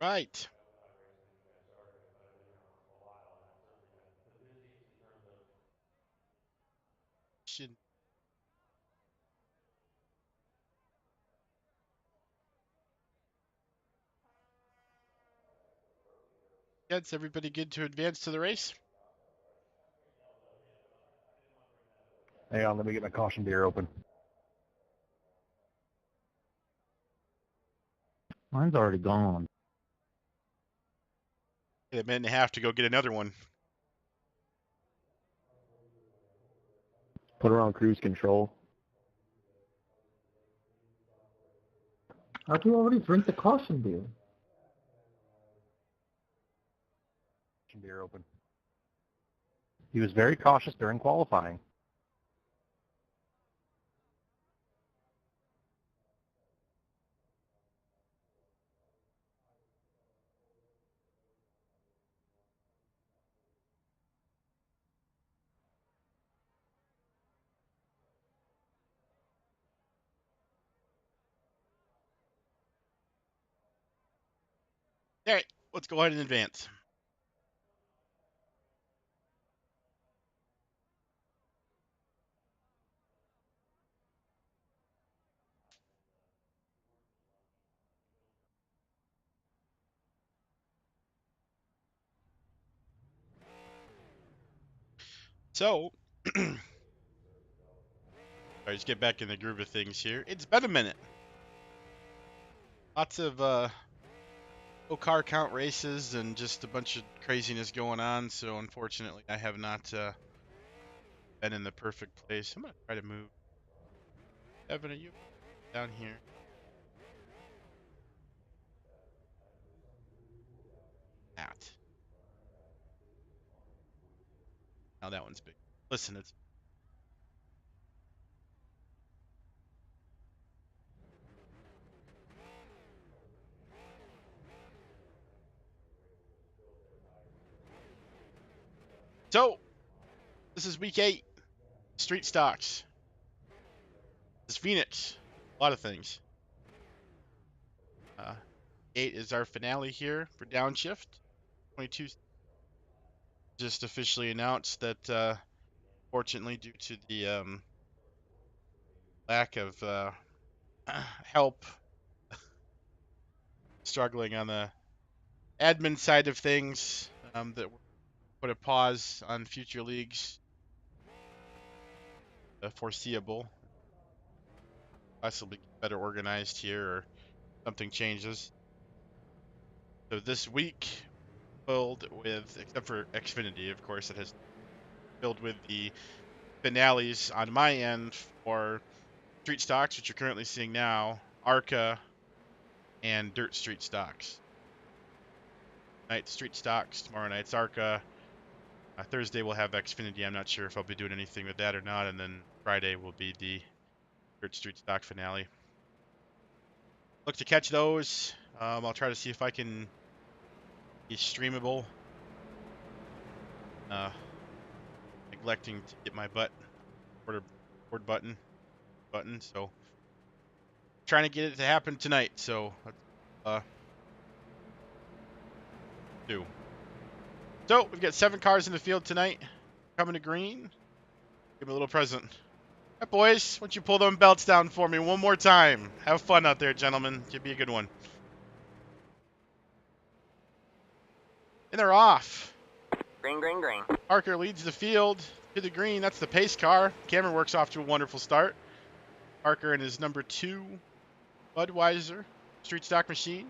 Right. Should Gets everybody good to advance to the race? Hang on, let me get my caution beer open. Mine's already gone. Get a minute and a half to go get another one. Put her on cruise control. How'd you already drink the caution beer? Caution beer open. He was very cautious during qualifying. All right, let's go ahead and advance. So, let's get back in the groove of things here. It's been a minute. Lots of low car count races and just a bunch of craziness going on. So, unfortunately, I have not been in the perfect place. I'm gonna try to move. Evan, are you down here? At. Now that one's big. Listen, it's so. This is week 8. Street stocks. This is Phoenix. A lot of things. 8 is our finale here for Downshift. 22 just officially announced that, fortunately, due to the lack of help, struggling on the admin side of things, that we're put a pause on future leagues, foreseeable. Possibly get better organized here or something changes. So this week filled with, except for Xfinity, of course, it has filled with the finales on my end for Street Stocks, which you're currently seeing now, ARCA, and Dirt Street Stocks. Tonight, Street Stocks. Tomorrow night's ARCA. Thursday we'll have Xfinity. I'm not sure if I'll be doing anything with that or not. And then Friday will be the Dirt Street Stock finale. Look to catch those. I'll try to see if I can be streamable. Neglecting to get my board button. So trying to get it to happen tonight. So do. So we've got 7 cars in the field tonight. Coming to green. Give me a little present. All right, boys, why don't you pull them belts down for me one more time? Have fun out there, gentlemen. Should be a good one. And they're off. Green, green, green. Parker leads the field to the green. That's the pace car. Cameron works off to a wonderful start. Parker and his number 2 Budweiser Street Stock machine.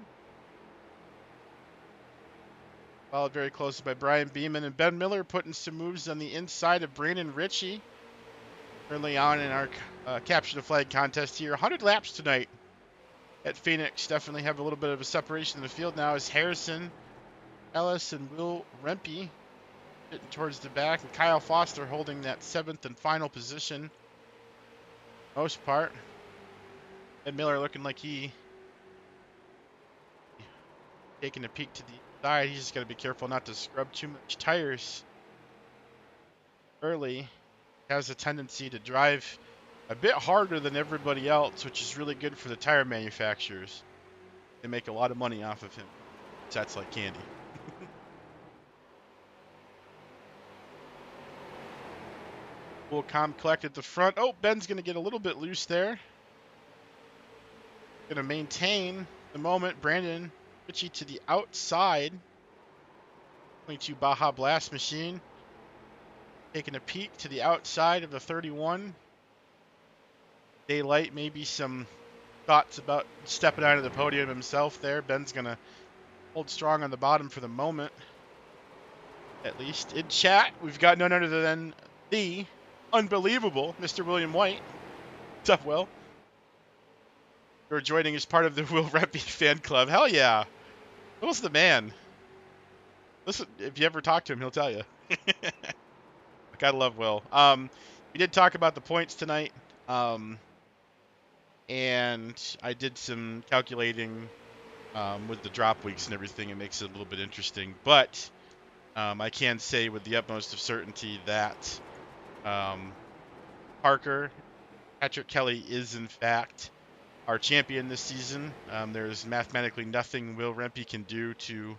Followed very closely by Brian Beeman and Ben Miller putting some moves on the inside of Brandon Ritchie. Early on in our capture the flag contest here. 100 laps tonight at Phoenix. Definitely have a little bit of a separation in the field now as Harrison Ellis and Will Rempe getting towards the back, and Kyle Foster holding that 7th and final position. Most part. And Miller looking like he taking a peek to the side. He's just got to be careful not to scrub too much tires early. Has a tendency to drive a bit harder than everybody else, which is really good for the tire manufacturers. They make a lot of money off of him. that's like candy. Will collect at the front. Oh, Ben's going to get a little bit loose there. Going to maintain the moment. Brandon Ritchie to the outside. 22 Baja Blast machine. Taking a peek to the outside of the 31. Daylight, maybe some thoughts about stepping out of the podium himself there. Ben's going to hold strong on the bottom for the moment. At least in chat, we've got none other than the unbelievable Mr. William White. What's up, Will? You're joining as part of the Will Reppy fan club. Hell yeah. Will's the man. Listen, if you ever talk to him, he'll tell you. Gotta love Will. We did talk about the points tonight. And I did some calculating with the drop weeks and everything. It makes it a little bit interesting. But I can say with the utmost of certainty that Parker, Patrick Kelly is in fact our champion this season. There's mathematically nothing Will Rempe can do to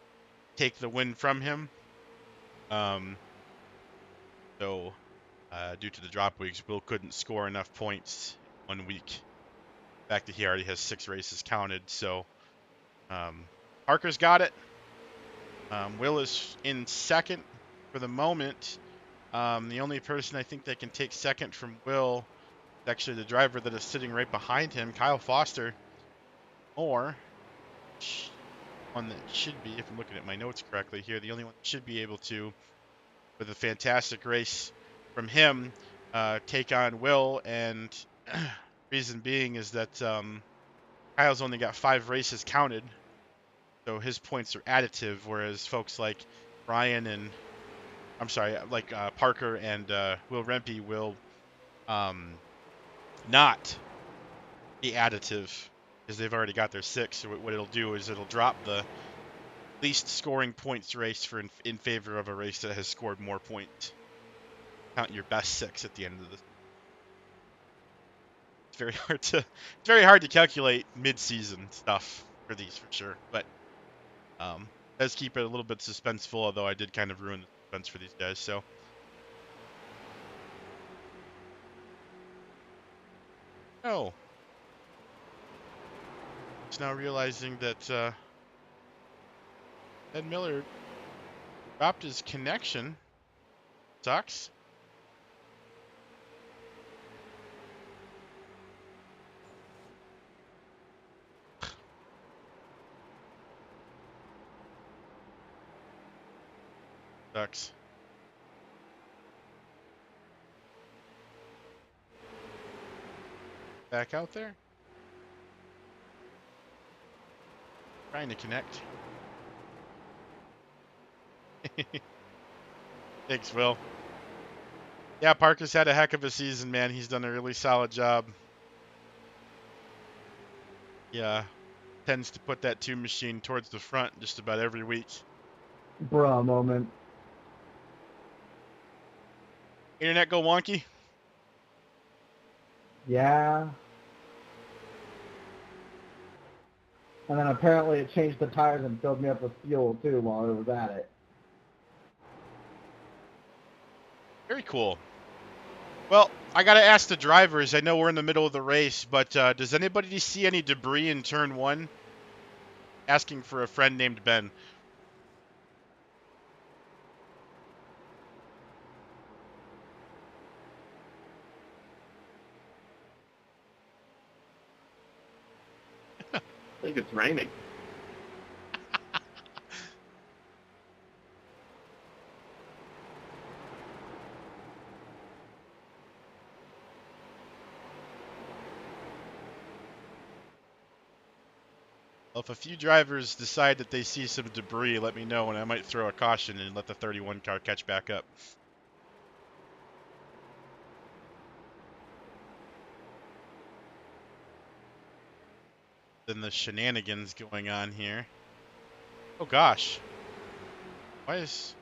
take the win from him. So due to the drop weeks, Will couldn't score enough points in 1 week. The fact that he already has 6 races counted. So Parker's got it. Will is in second for the moment. The only person I think that can take second from Will is actually the driver that is sitting right behind him, Kyle Foster. Or one that should be, if I'm looking at my notes correctly here, the only one that should be able to, with a fantastic race from him, take on Will. And reason being is that Kyle's only got 5 races counted, so his points are additive, whereas folks like Brian and like Parker and Will Rempe will not be additive because they've already got their 6. So what it'll do is it'll drop the least scoring points race for in favor of a race that has scored more points. Count your best 6 at the end of the. It's very hard to calculate mid-season stuff for these for sure, but does keep it a little bit suspenseful. Although I did kind of ruin the suspense for these guys, so. Oh. Just now realizing that Ed Miller dropped his connection. Sucks. Sucks. Back out there. Trying to connect. Thanks, Will. Yeah, Parker's had a heck of a season, man. He's done a really solid job. Yeah, tends to put that 2 machine towards the front just about every week. Bruh moment. Internet go wonky? Yeah. And then apparently it changed the tires and filled me up with fuel too while it was at it. Very cool. Well, I gotta ask the drivers. I know we're in the middle of the race, but does anybody see any debris in turn 1? Asking for a friend named Ben. I think it's raining. Well, if a few drivers decide that they see some debris, let me know, and I might throw a caution and let the 31 car catch back up. Then the shenanigans going on here. Oh gosh. Why is...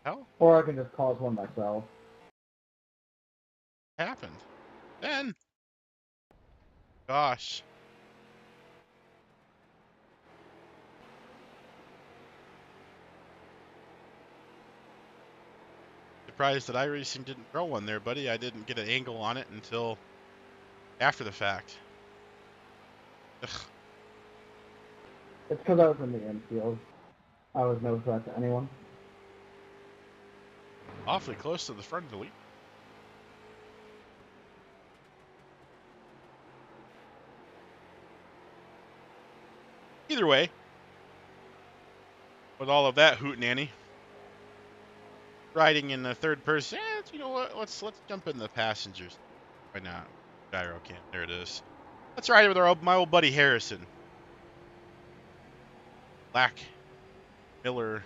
Hell? Or I can just cause one myself. Happened? Ben! Gosh. surprised that iRacing didn't throw one there, buddy. I didn't get an angle on it until after the fact. Ugh. It's because I was in the infield. I was no threat to anyone. Awfully close to the front of the lead. Either way, with all of that hootenanny, riding in the third person, you know what? Let's jump in the passengers. Why not? Gyro cam. There it is. Let's ride with my old buddy Harrison. Black Miller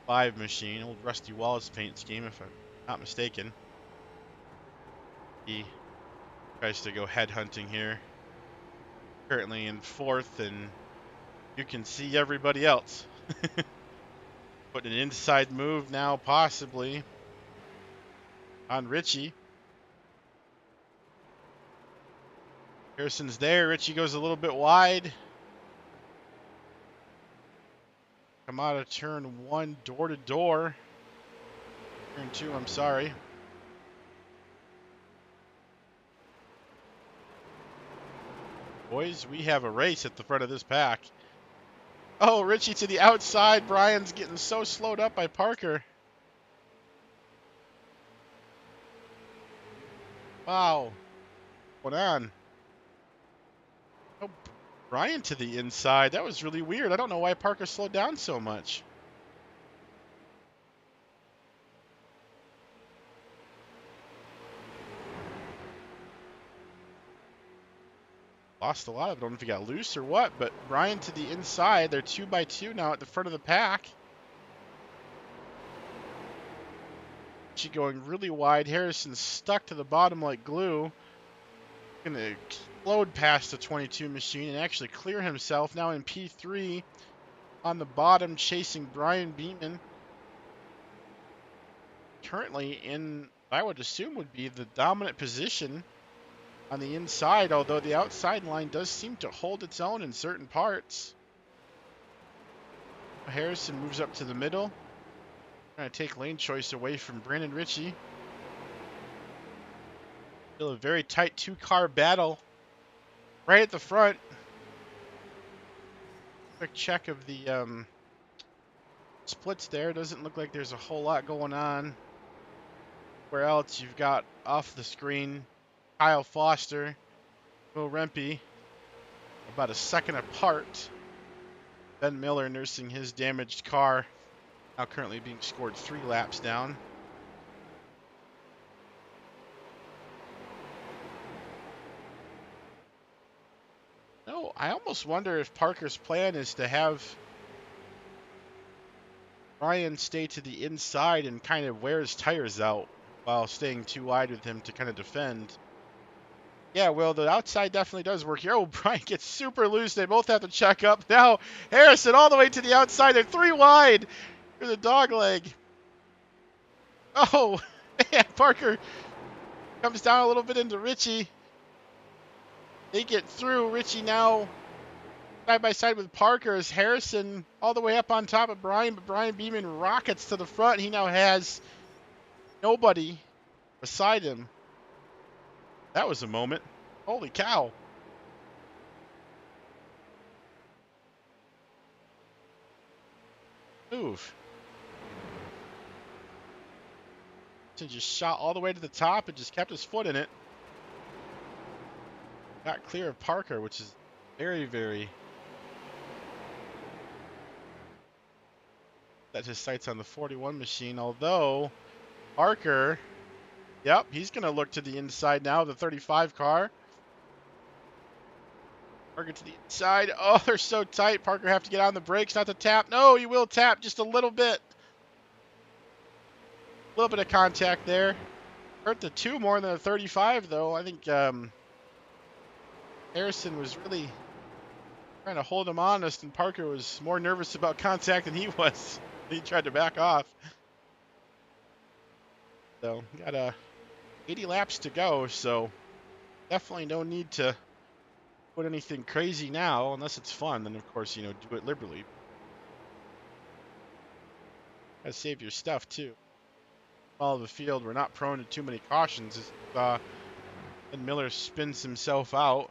5 machine, old Rusty Wallace paint scheme, if I'm not mistaken. He tries to go headhunting here. Currently in 4th, and you can see everybody else. Putting an inside move now, possibly, on Richie. Harrison's there. Richie goes a little bit wide. Come out of turn 1, door to door. Turn 2, I'm sorry. Boys, we have a race at the front of this pack. Oh, Richie to the outside. Brian's getting so slowed up by Parker. Wow. What's going on? Oh, Brian to the inside. That was really weird. I don't know why Parker slowed down so much. Lost a lot of it. I don't know if he got loose or what, but Brian to the inside. They're 2x2 now at the front of the pack. She going really wide. Harrison's stuck to the bottom like glue. Gonna explode past the 22 machine and actually clear himself now in P3 on the bottom, chasing Brian Beeman. Currently in, I would assume, would be the dominant position on the inside, although the outside line does seem to hold its own in certain parts. Harrison moves up to the middle, trying to take lane choice away from Brandon Ritchie. Still a very tight 2-car battle right at the front. Quick check of the splits there. Doesn't look like there's a whole lot going on. Where else you've got off the screen Kyle Foster, Will Rempe, about a second apart. Ben Miller nursing his damaged car, now currently being scored 3 laps down. No, I almost wonder if Parker's plan is to have Brian stay to the inside and kind of wear his tires out while staying too wide with him to kind of defend. Yeah, well, the outside definitely does work here. Oh, Brian gets super loose. They both have to check up. Now, Harrison all the way to the outside. They're 3 wide for the dog leg. Oh, man, Parker comes down a little bit into Richie. They get through. Richie now side by side with Parker as Harrison all the way up on top of Brian, but Brian Beeman rockets to the front. He now has nobody beside him. That was a moment. Holy cow. Move. And just shot all the way to the top and just kept his foot in it. Got clear of Parker, which is very, very... Set his sights on the 41 machine, although Parker... Yep, he's going to look to the inside now, the 35 car. Parker to the inside. Oh, they're so tight. Parker have to get on the brakes, not to tap. No, he will tap just a little bit. A little bit of contact there. Hurt the 2 more than the 35, though. I think Harrison was really trying to hold him honest, and Parker was more nervous about contact than he was. He tried to back off. So, got 80 laps to go, so definitely no need to put anything crazy now, unless it's fun. Then, of course, you know, do it liberally. Gotta save your stuff, too. of the field, we're not prone to too many cautions. As Ben Miller spins himself out,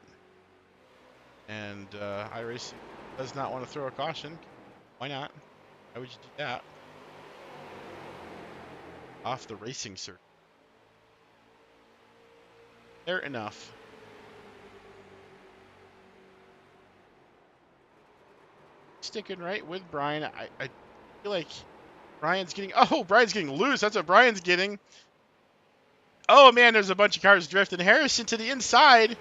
and iRacing does not want to throw a caution. Why not? Why would you do that? Off the racing circuit. Fair enough. Sticking right with Brian. I feel like Brian's getting... Oh, Brian's getting loose. That's what Brian's getting. Oh, man, there's a bunch of cars drifting. Harrison to the inside.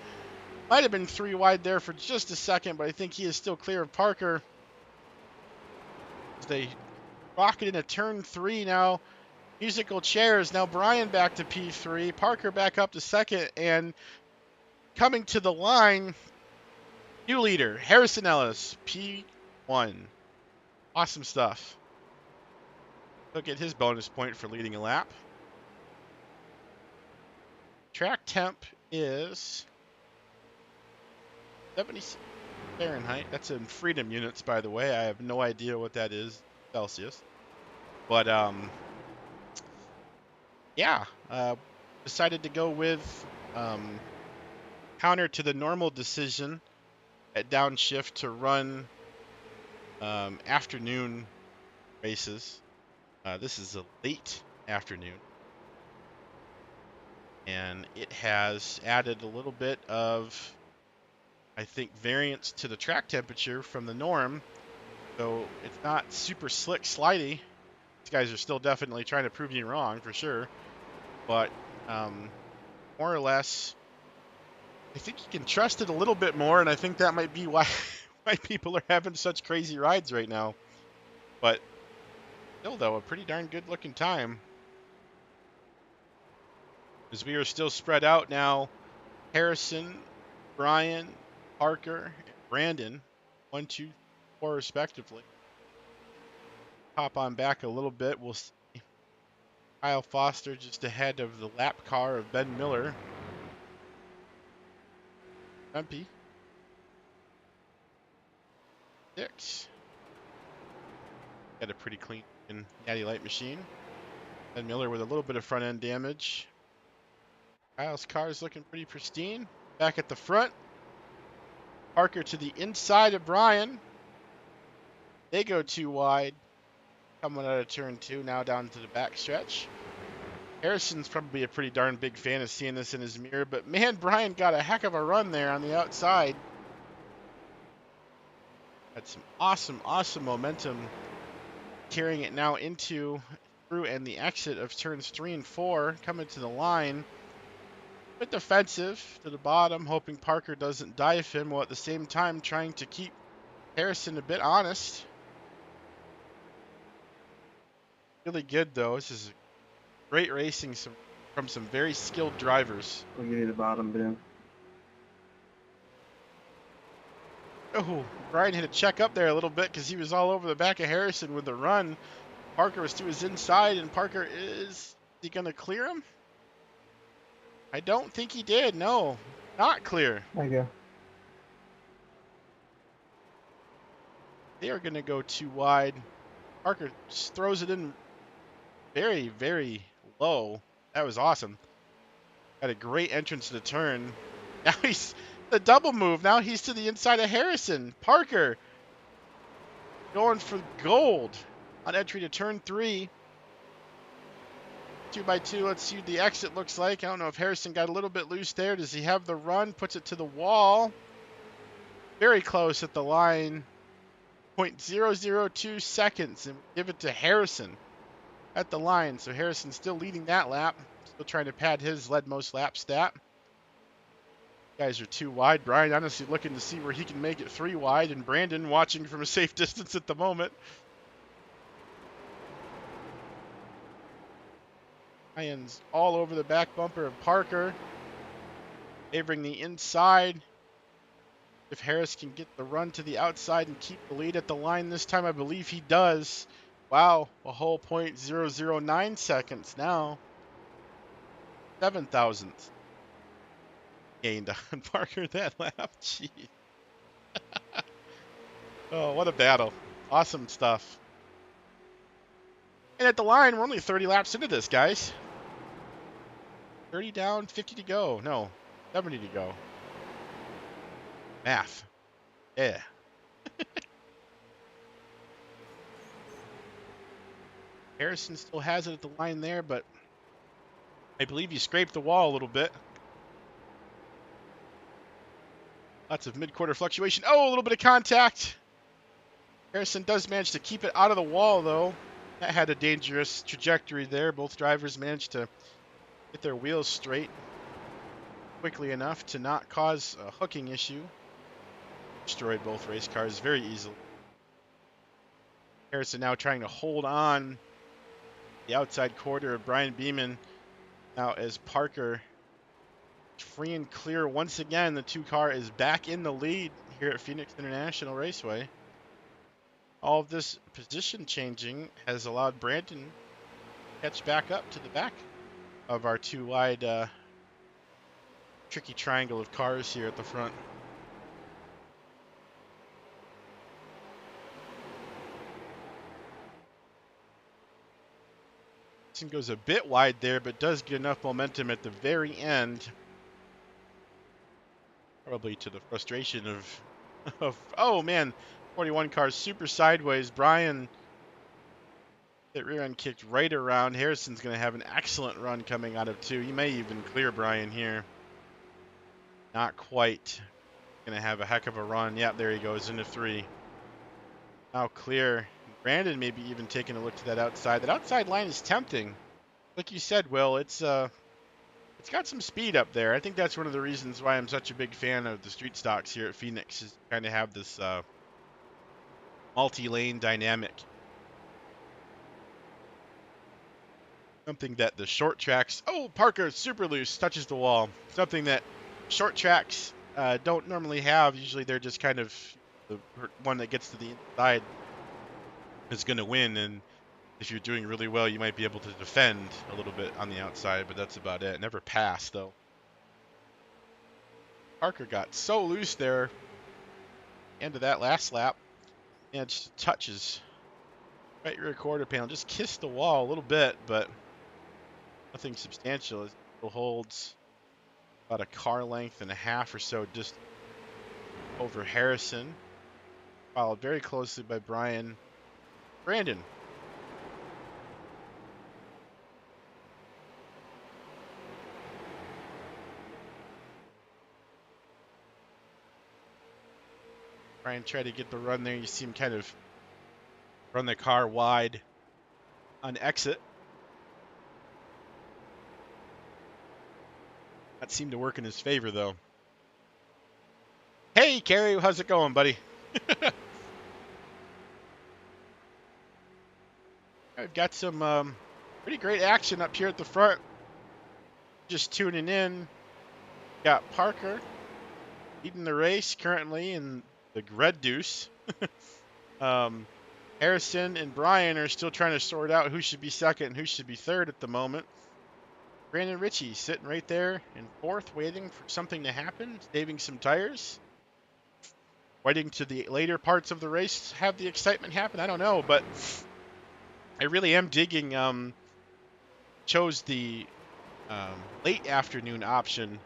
Might have been 3 wide there for just a second, but I think he is still clear of Parker. As they rocket into turn 3 now. Musical chairs. Now Brian back to P3. Parker back up to second. And coming to the line, new leader, Harrison Ellis, P1. Awesome stuff. He'll get his bonus point for leading a lap. Track temp is 76 Fahrenheit. That's in freedom units, by the way. I have no idea what that is, Celsius. But, yeah. Decided to go with counter to the normal decision at Downshift to run afternoon races. This is a late afternoon. And it has added a little bit of, I think, variance to the track temperature from the norm. So it's not super slick slidey. These guys are still definitely trying to prove you wrong, for sure. But more or less, I think you can trust it a little bit more, and I think that might be why people are having such crazy rides right now. But still, though, a pretty darn good-looking time. As we are still spread out now, Harrison, Brian, Parker, and Brandon, 1, 2, 4 respectively. Hop on back a little bit. We'll see Kyle Foster just ahead of the lap car of Ben Miller. Jumpy. 6. Got a pretty clean Natty Light machine. Ben Miller with a little bit of front end damage. Kyle's car is looking pretty pristine. Back at the front. Parker to the inside of Brian. They go too wide. Coming out of turn 2, now down to the back stretch. Harrison's probably a pretty darn big fan of seeing this in his mirror, but man, Brian got a heck of a run there on the outside. Had some awesome momentum, carrying it now into through and the exit of turns 3 and 4, coming to the line. A bit defensive to the bottom, hoping Parker doesn't dive him, while at the same time trying to keep Harrison a bit honest. Really good though. This is great racing from some very skilled drivers. We'll give you the bottom bin. Oh, Brian had to check up there a little bit because he was all over the back of Harrison with the run. Parker was to his inside, and Parker is he going to clear him? I don't think he did. No, not clear. There you go. They are going to go too wide. Parker just throws it in very, very low. That was awesome. Had a great entrance to the turn. Now he's the double move. Now he's to the inside of Harrison. Parker going for gold on entry to turn 3. 2x2. Let's see what the exit looks like. I don't know if Harrison got a little bit loose there. Does he have the run? Puts it to the wall. Very close at the line. 0.002 seconds. And give it to Harrison at the line. So Harrison's still leading that lap. Still trying to pad his lead most lap stat. Guys are too wide. Brian honestly looking to see where he can make it 3 wide. And Brandon watching from a safe distance at the moment. Ryan's all over the back bumper of Parker. Favoring the inside. If Harris can get the run to the outside and keep the lead at the line this time, I believe he does. Wow, a whole 0.009 seconds now. 7 thousandths gained on Parker that lap. Jeez. Oh, what a battle. Awesome stuff. And at the line, we're only 30 laps into this, guys. 30 down, 50 to go. No, 70 to go. Math. Yeah. Harrison still has it at the line there, but I believe he scraped the wall a little bit. Lots of mid-quarter fluctuation. Oh, a little bit of contact. Harrison does manage to keep it out of the wall, though. That had a dangerous trajectory there. Both drivers managed to get their wheels straight quickly enough to not cause a hooking issue. Destroyed both race cars very easily. Harrison now trying to hold on the outside quarter of Brian Beeman. Now as Parker free and clear once again, the 2-car is back in the lead here at Phoenix International Raceway. All of this position changing has allowed Brandon to catch back up to the back of our 2-wide tricky triangle of cars here at the front. This goes a bit wide there, but does get enough momentum at the very end. Probably to the frustration of oh man, 41 cars super sideways. Brian, that rear end kicked right around. Harrison's going to have an excellent run coming out of 2. He may even clear Brian here. Not quite. Going to have a heck of a run. Yep, there he goes into 3. Now clear. Brandon maybe even taking a look to that outside. That outside line is tempting. Like you said, Will, it's got some speed up there. I think that's one of the reasons why I'm such a big fan of the street stocks here at Phoenix, is kind of have this multi-lane dynamic. Something that the short tracks, oh, Parker super loose, touches the wall. Something that short tracks don't normally have. Usually they're just kind of the one that gets to the inside is going to win, and if you're doing really well, you might be able to defend a little bit on the outside, but that's about it. Never pass, though. Parker got so loose there, end of that last lap, and just touches right rear quarter panel. Just kissed the wall a little bit, but nothing substantial. It still holds about a car length and a half or so just over Harrison, followed very closely by Brandon. Brian tried to get the run there. You see him kind of run the car wide on exit. That seemed to work in his favor, though. Hey, Kerry, how's it going, buddy? I've got some pretty great action up here at the front. Just tuning in. Got Parker leading the race currently in the red deuce. Harrison and Brian are still trying to sort out who should be second and who should be third at the moment. Brandon Ritchie sitting right there in 4th, waiting for something to happen, saving some tires. Waiting to the later parts of the race have the excitement happen. I don't know, but I really am digging. Chose the late afternoon option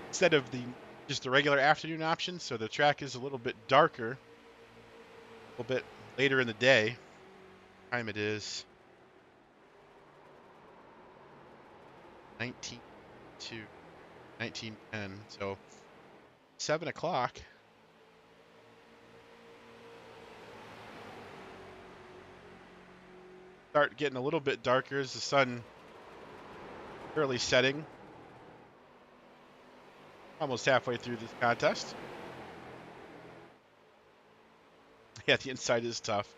instead of just the regular afternoon option, so the track is a little bit darker, a little bit later in the day. Time it is 19:10, so 7 o'clock. Start getting a little bit darker as the sun early setting. Almost halfway through this contest. Yeah, the inside is tough.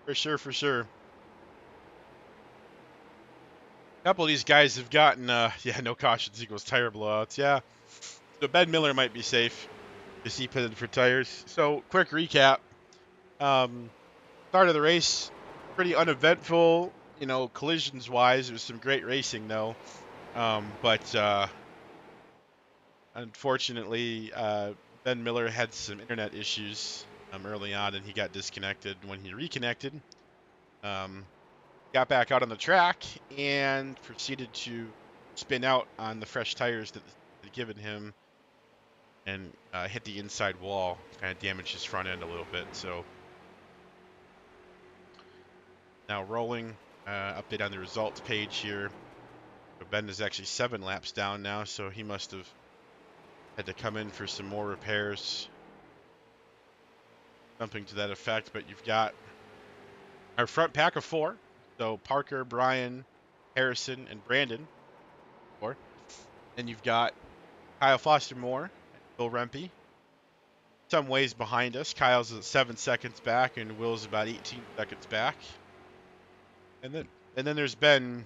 For sure, for sure. A couple of these guys have gotten, yeah, no cautions equals tire blowouts. Yeah, so Ben Miller might be safe to see pitted for tires. So, quick recap. Start of the race, pretty uneventful, you know, collisions-wise. It was some great racing, though. But Unfortunately, Ben Miller had some internet issues early on, and he got disconnected. When he reconnected, got back out on the track and proceeded to spin out on the fresh tires that had given him and hit the inside wall, kind of damaged his front end a little bit. So now rolling, update on the results page here. Ben is actually 7 laps down now, so he must have had to come in for some more repairs, something to that effect. But you've got our front pack of 4, so Parker, Brian, Harrison, and Brandon, 4. And you've got Kyle Foster Moore, Will Rempe, some ways behind us. Kyle's at 7 seconds back, and Will's about 18 seconds back. And then there's Ben.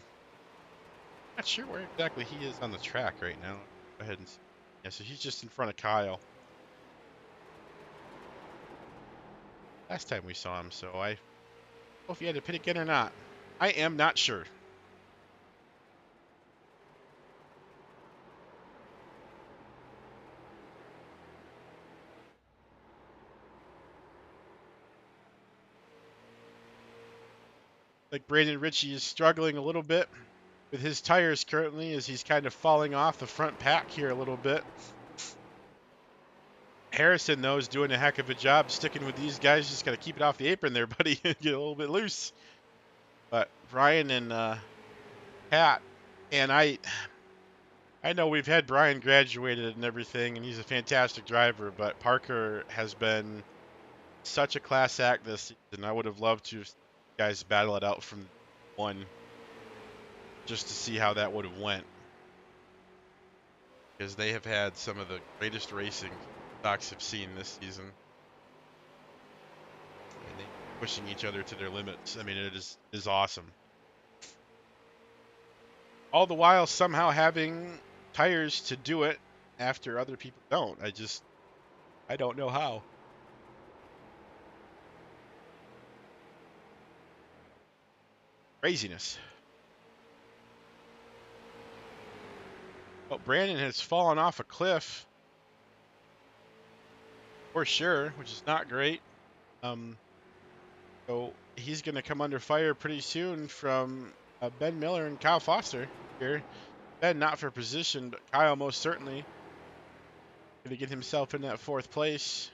Not sure where exactly he is on the track right now. Go ahead and see. Yeah, so he's just in front of Kyle. Last time we saw him, so I don't know if he had to pit again or not. I am not sure. Like Brandon Ritchie is struggling a little bit with his tires currently as he's kind of falling off the front pack here a little bit. Harrison, though, is doing a heck of a job sticking with these guys. Just got to keep it off the apron there, buddy, and get a little bit loose. But Brian and Pat, and I know we've had Brian graduated and everything, and he's a fantastic driver, but Parker has been such a class act this season. I would have loved to have seen you guys battle it out from 1 just to see how that would have went. Because they have had some of the greatest racing stocks have seen this season. And they pushing each other to their limits. I mean, it is awesome. All the while somehow having tires to do it after other people don't. I don't know how. Craziness. Well, Brandon has fallen off a cliff for sure, which is not great. So he's going to come under fire pretty soon from Ben Miller and Kyle Foster here. Ben not for position, but Kyle most certainly going to get himself in that 4th place.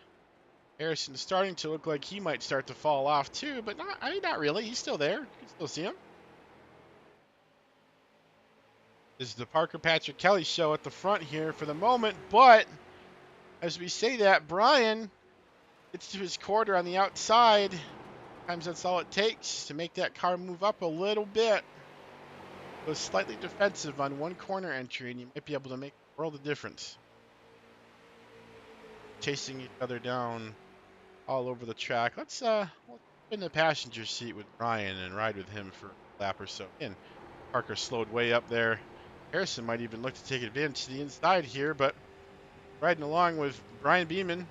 Harrison starting to look like he might start to fall off too, but not really. He's still there. You can still see him. This is the Parker Patrick Kelly show at the front here for the moment, but as we say that, Brian gets to his quarter on the outside. Sometimes that's all it takes to make that car move up a little bit. Go slightly defensive on 1 corner entry, and you might be able to make a world of difference. Chasing each other down all over the track. Let's get in the passenger seat with Brian and ride with him for a lap or so. And Parker slowed way up there. Harrison might even look to take advantage to the inside here, but riding along with Brian Beeman.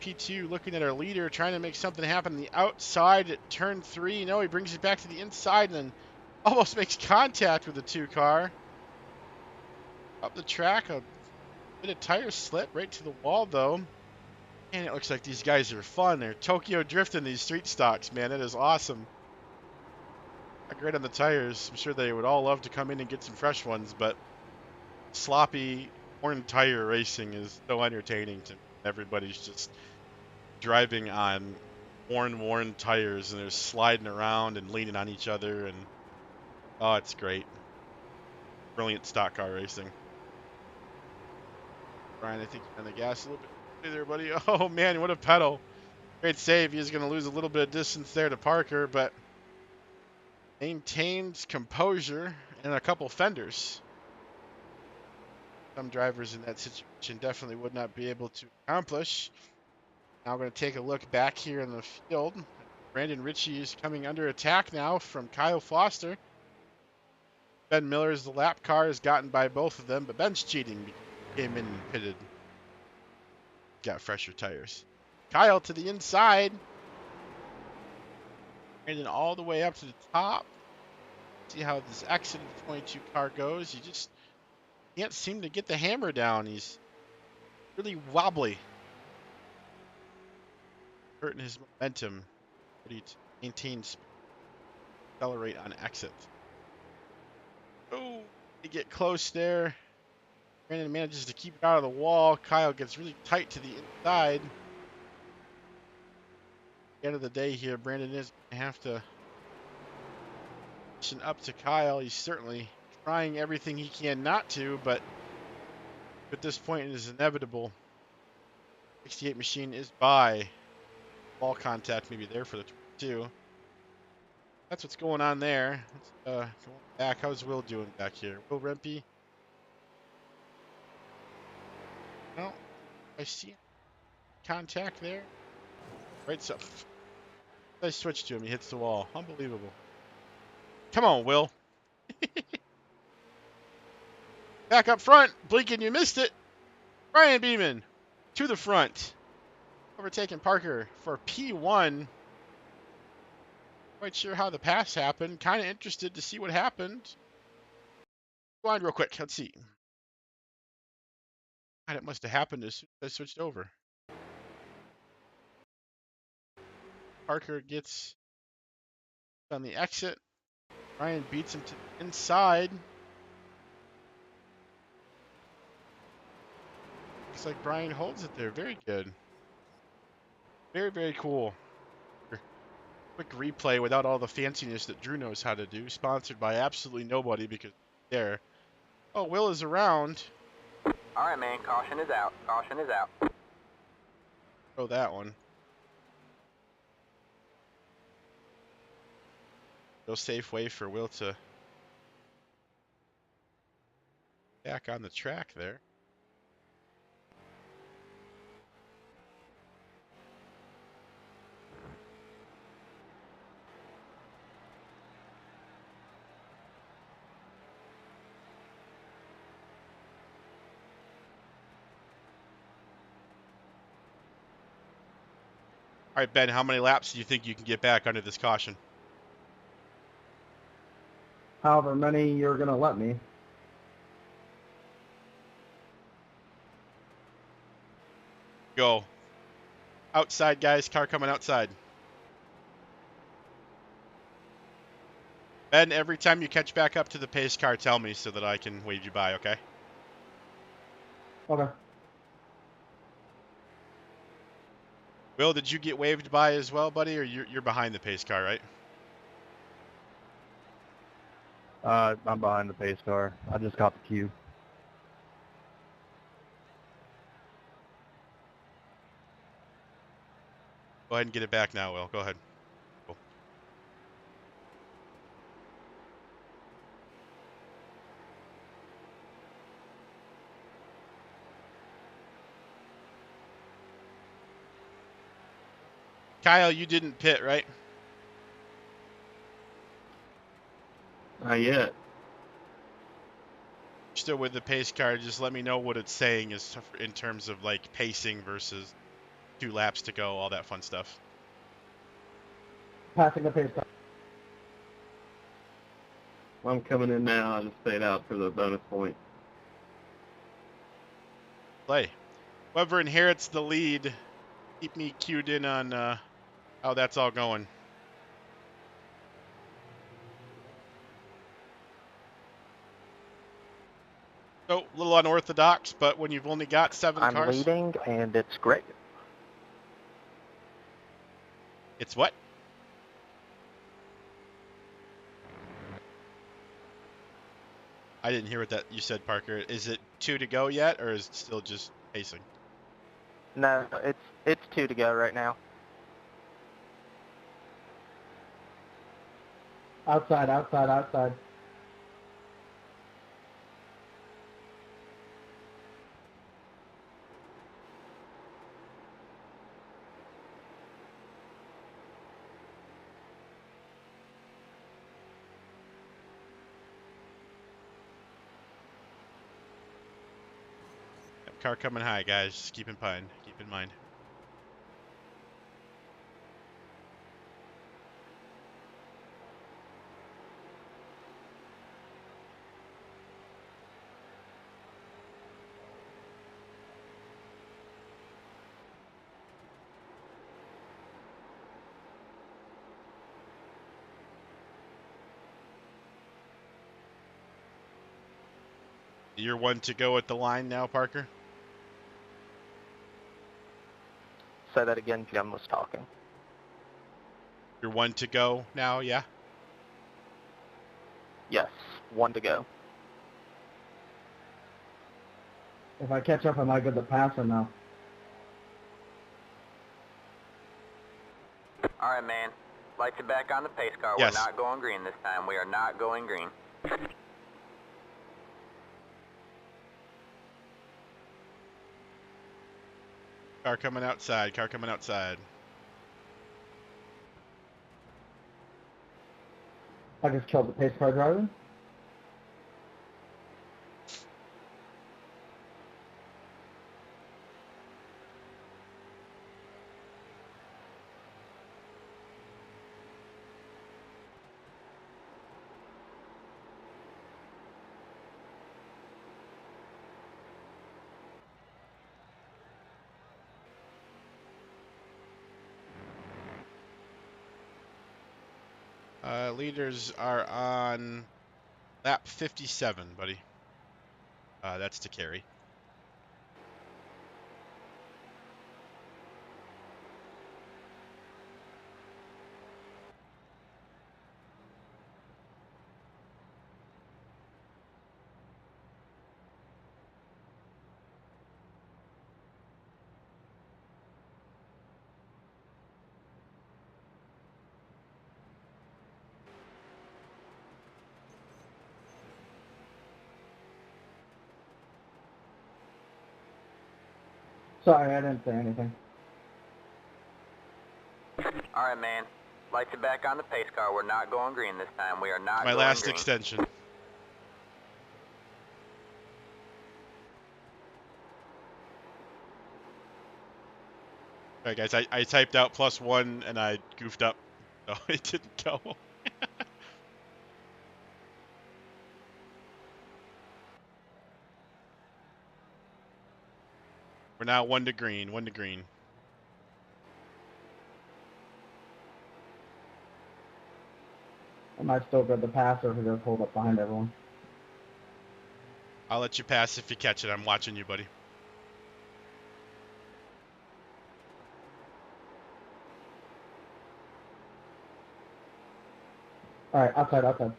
P2 looking at our leader, trying to make something happen on the outside at turn 3. No, he brings it back to the inside and then almost makes contact with the 2 car. Up the track, a bit of tire slip right to the wall though. And it looks like these guys are fun. They're Tokyo drifting these street stocks, man. That is awesome. Great on the tires. I'm sure they would all love to come in and get some fresh ones, but sloppy worn tire racing is so entertaining to me. Everybody's just driving on worn tires, and they're sliding around and leaning on each other, and oh, it's great. Brilliant stock car racing. Brian, I think you're on the gas a little bit there, buddy. Oh man, what a pedal. Great save. He's going to lose a little bit of distance there to Parker, but maintains composure and a couple fenders. Some drivers in that situation definitely would not be able to accomplish. Now we're going to take a look back here in the field. Brandon Ritchie is coming under attack now from Kyle Foster. Ben Miller's the lap car is gotten by both of them, but Ben's cheating. Came in and pitted. Got fresher tires. Kyle to the inside. And then all the way up to the top. See how this accident 22 car goes. You just can't seem to get the hammer down. He's really wobbly. Hurting his momentum. Ability to maintain speed. Accelerate on exit. Oh, they get close there. Brandon manages to keep it out of the wall. Kyle gets really tight to the inside. At the end of the day here, Brandon is going to have to push up to Kyle. He's certainly trying everything he can not to, but at this point it is inevitable. 68 machine is by. Ball contact maybe there for the 22. That's what's going on there. Let's go back. How's Will doing back here? Will Rempe? No, I see contact there. Right, so I switch to him. He hits the wall. Unbelievable. Come on, Will. Back up front. Blinking, you missed it. Ryan Beeman to the front. Overtaking Parker for P1. Quite sure how the pass happened. Kind of interested to see what happened. Rewind real quick. Let's see. God, it must have happened as soon as I switched over. Parker gets on the exit. Ryan beats him to the inside. Looks like Brian holds it there. Very good. Very, very cool. Quick replay without all the fanciness that Drew knows how to do. Sponsored by absolutely nobody because there. Oh, Will is around. All right, man. Caution is out. Caution is out. Oh, that one. No safe way for Will to back on the track there. All right, Ben, how many laps do you think you can get back under this caution? However many you're going to let me. Go. Outside, guys. Car coming outside. Ben, every time you catch back up to the pace car, tell me so that I can wave you by, okay? Okay. Will, did you get waved by as well, buddy, or you're behind the pace car, right? I'm behind the pace car. I just got the cue. Go ahead and get it back now, Will. Go ahead. Cool. Kyle, you didn't pit, right? Not yet. Still with the pace car, just let me know what it's saying is in terms of like pacing versus 2 laps to go, all that fun stuff. Passing the pace car. Well, I'm coming in now. I just stayed out for the bonus point. Play. Whoever inherits the lead, keep me cued in on how that's all going. So, a little unorthodox, but when you've only got 7 I'm cars, leading, and it's great. it's what? I didn't hear what that you said, Parker. Is it 2 to go yet, or is it still just pacing? No, it's 2 to go right now. Outside, outside, outside. Yep, car coming high, guys. Just keep in mind. Keep in mind. You're one to go at the line now, Parker? Say that again, Jim was talking. You're one to go now, yeah? Yes, 1 to go. If I catch up, I might get the passer now. All right, man. Lights are back on the pace car. Yes. We're not going green this time. We are not going green. Car coming outside, car coming outside. I just killed the pace car driver. Leaders are on lap 57, buddy. That's to carry. Sorry, I didn't say anything. All right, man. Lights are back on the pace car. We're not going green this time. We are not My going last green. extension. Alright guys, I typed out +1 and I goofed up. So it didn't go. We're now 1 to green, 1 to green. I might still get the passer if I just hold up behind everyone. I'll let you pass if you catch it. I'm watching you, buddy. Alright, outside, outside.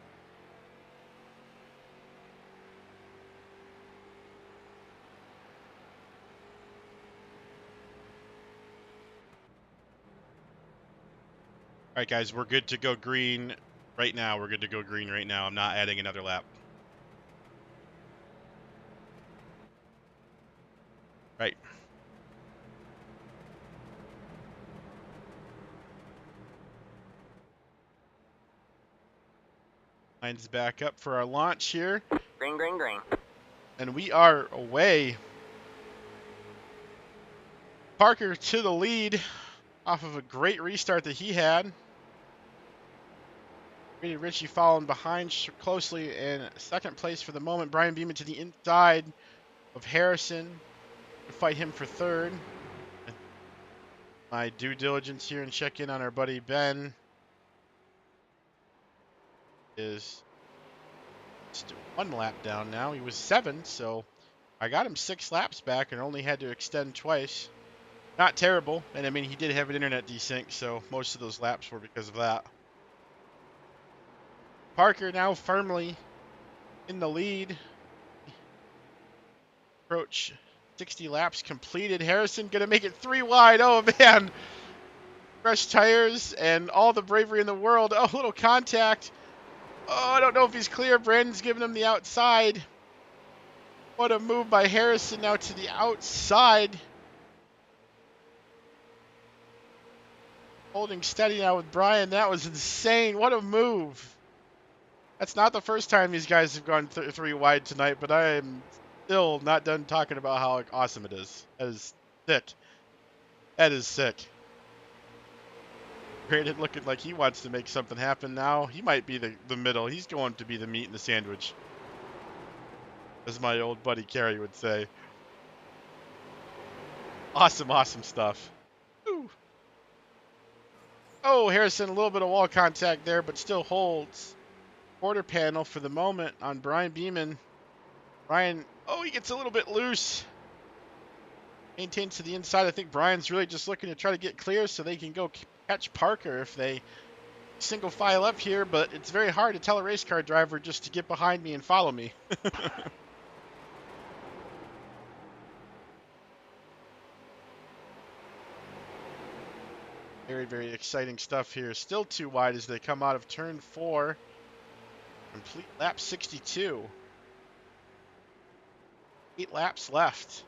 Alright guys, we're good to go green right now. We're good to go green right now. I'm not adding another lap. Right. Line's back up for our launch here. Green, green, green. And we are away. Parker to the lead off of a great restart that he had. Richie following behind closely in second place for the moment. Brian Beeman to the inside of Harrison to fight him for third. My due diligence here and check in on our buddy Ben is just 1 lap down now. He was 7, so I got him 6 laps back and only had to extend twice. Not terrible, and I mean he did have an internet desync, so most of those laps were because of that. Parker now firmly in the lead. Approach 60 laps completed. Harrison gonna make it 3 wide. Oh man! Fresh tires and all the bravery in the world. Oh, little contact. Oh, I don't know if he's clear. Brandon's giving him the outside. What a move by Harrison now to the outside. Holding steady now with Brian. That was insane. What a move. That's not the first time these guys have gone 3 wide tonight, but I am still not done talking about how awesome it is. That is sick. That is sick. Brandon looking like he wants to make something happen now. He might be the middle. He's going to be the meat in the sandwich, as my old buddy Kerry would say. Awesome, awesome stuff. Ooh. Oh, Harrison, a little bit of wall contact there, but still holds. Quarter panel for the moment on Brian Beeman. Brian, oh, he gets a little bit loose. Maintains to the inside. I think Brian's really just looking to try to get clear so they can go catch Parker if they single file up here, but it's very hard to tell a race car driver just to get behind me and follow me. Very, very exciting stuff here. Still too wide as they come out of turn 4. Complete lap 62. 8 laps left.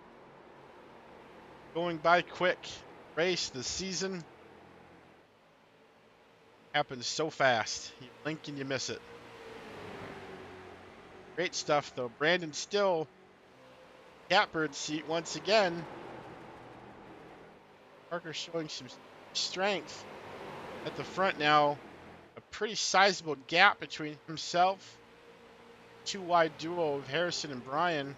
Going by quick. Race, the season happens so fast. You blink and you miss it. Great stuff though. Brandon still catbird seat once again. Parker showing some strength at the front now. A pretty sizable gap between himself, two wide duo of Harrison and Brian.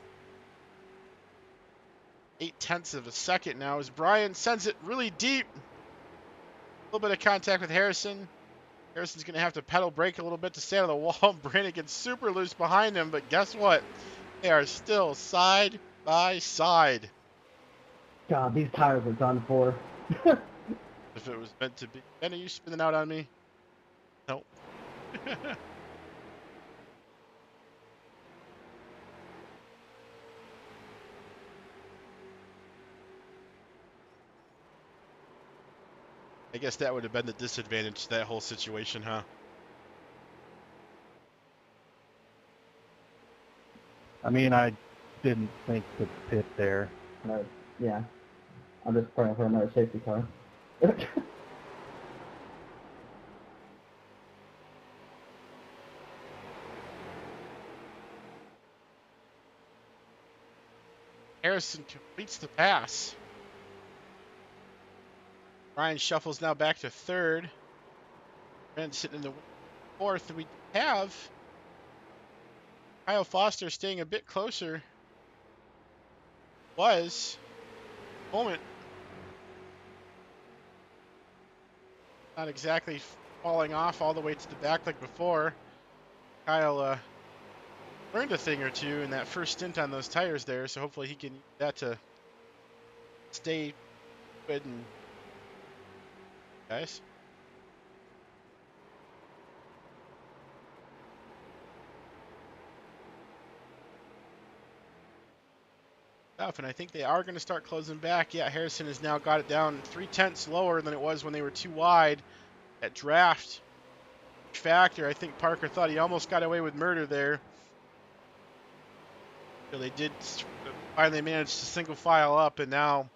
0.8 of a second now as Brian sends it really deep. A little bit of contact with Harrison. Harrison's going to have to pedal brake a little bit to stay out of the wall. Brandon gets super loose behind him, but guess what? They are still side by side. God, these tires are done for. If it was meant to be. Ben, are you spinning out on me? Nope. I guess that would have been the disadvantage to that whole situation, huh? I mean, I didn't think to pit there. Yeah. I'm just praying for another safety car. Harrison completes the pass. Ryan shuffles now back to third. Brent sitting in the fourth. And we have Kyle Foster staying a bit closer. Was moment. Not exactly falling off all the way to the back like before. Kyle learned a thing or two in that first stint on those tires there, so hopefully he can use that to stay good and guys. And I think they are going to start closing back. Yeah, Harrison has now got it down 0.3 lower than it was when they were too wide at draft factor. I think Parker thought he almost got away with murder there. So they did finally manage to single file up, and now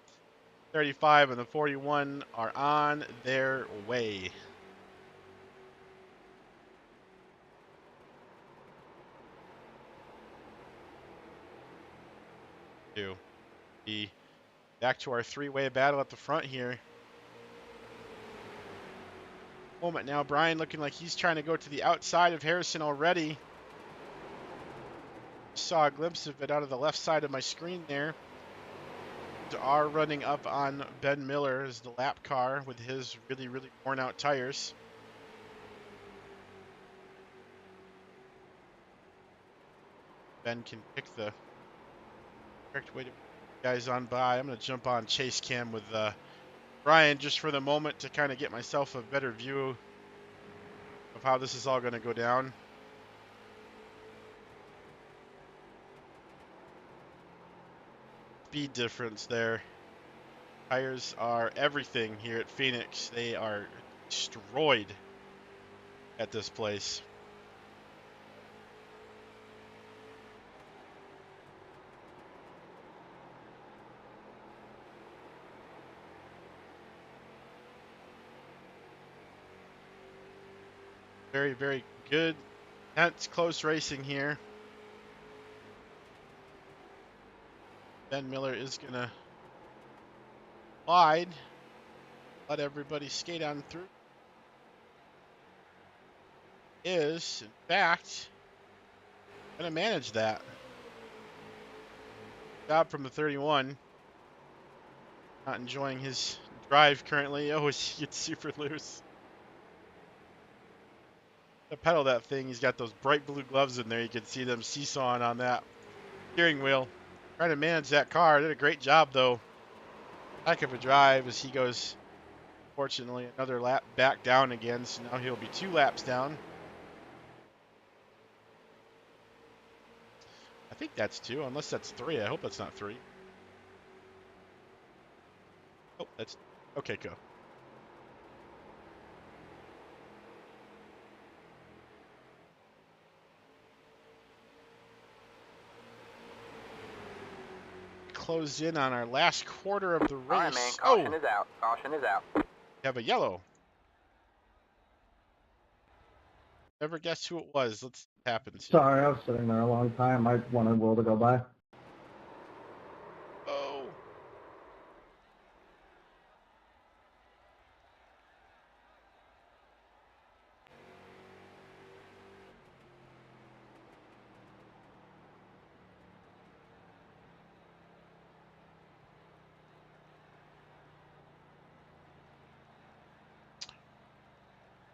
35 and the 41 are on their way. Be back to our three-way battle at the front here. Moment now, Brian looking like he's trying to go to the outside of Harrison already. Saw a glimpse of it out of the left side of my screen there. Are running up on Ben Miller as the lap car with his really, really worn out tires. Ben can pick the correct way to guys on by. I'm going to jump on chase cam with Brian just for the moment to kind of get myself a better view of how this is all going to go down. Speed difference there. Tires are everything here at Phoenix. They are destroyed at this place. Very, very good. That's close racing here. Ben Miller is going to wide. Let everybody skate on through. Is, in fact, going to manage that. Job from the 31. Not enjoying his drive currently. Oh, he gets super loose. To pedal that thing, he's got those bright blue gloves in there. You can see them seesawing on that. steering wheel. Trying to manage that car. Did a great job, though. Heck of a drive as he goes, fortunately, another lap back down again. So now he'll be 2 laps down. I think that's 2, unless that's 3. I hope that's not 3. Oh, that's okay. Go. Closed in on our last quarter of the race. All right, man. Caution is out. Caution is out. We have a yellow. Never guess who it was. Let's happen. Sorry, I was sitting there a long time. I wanted Will to go by. Oh.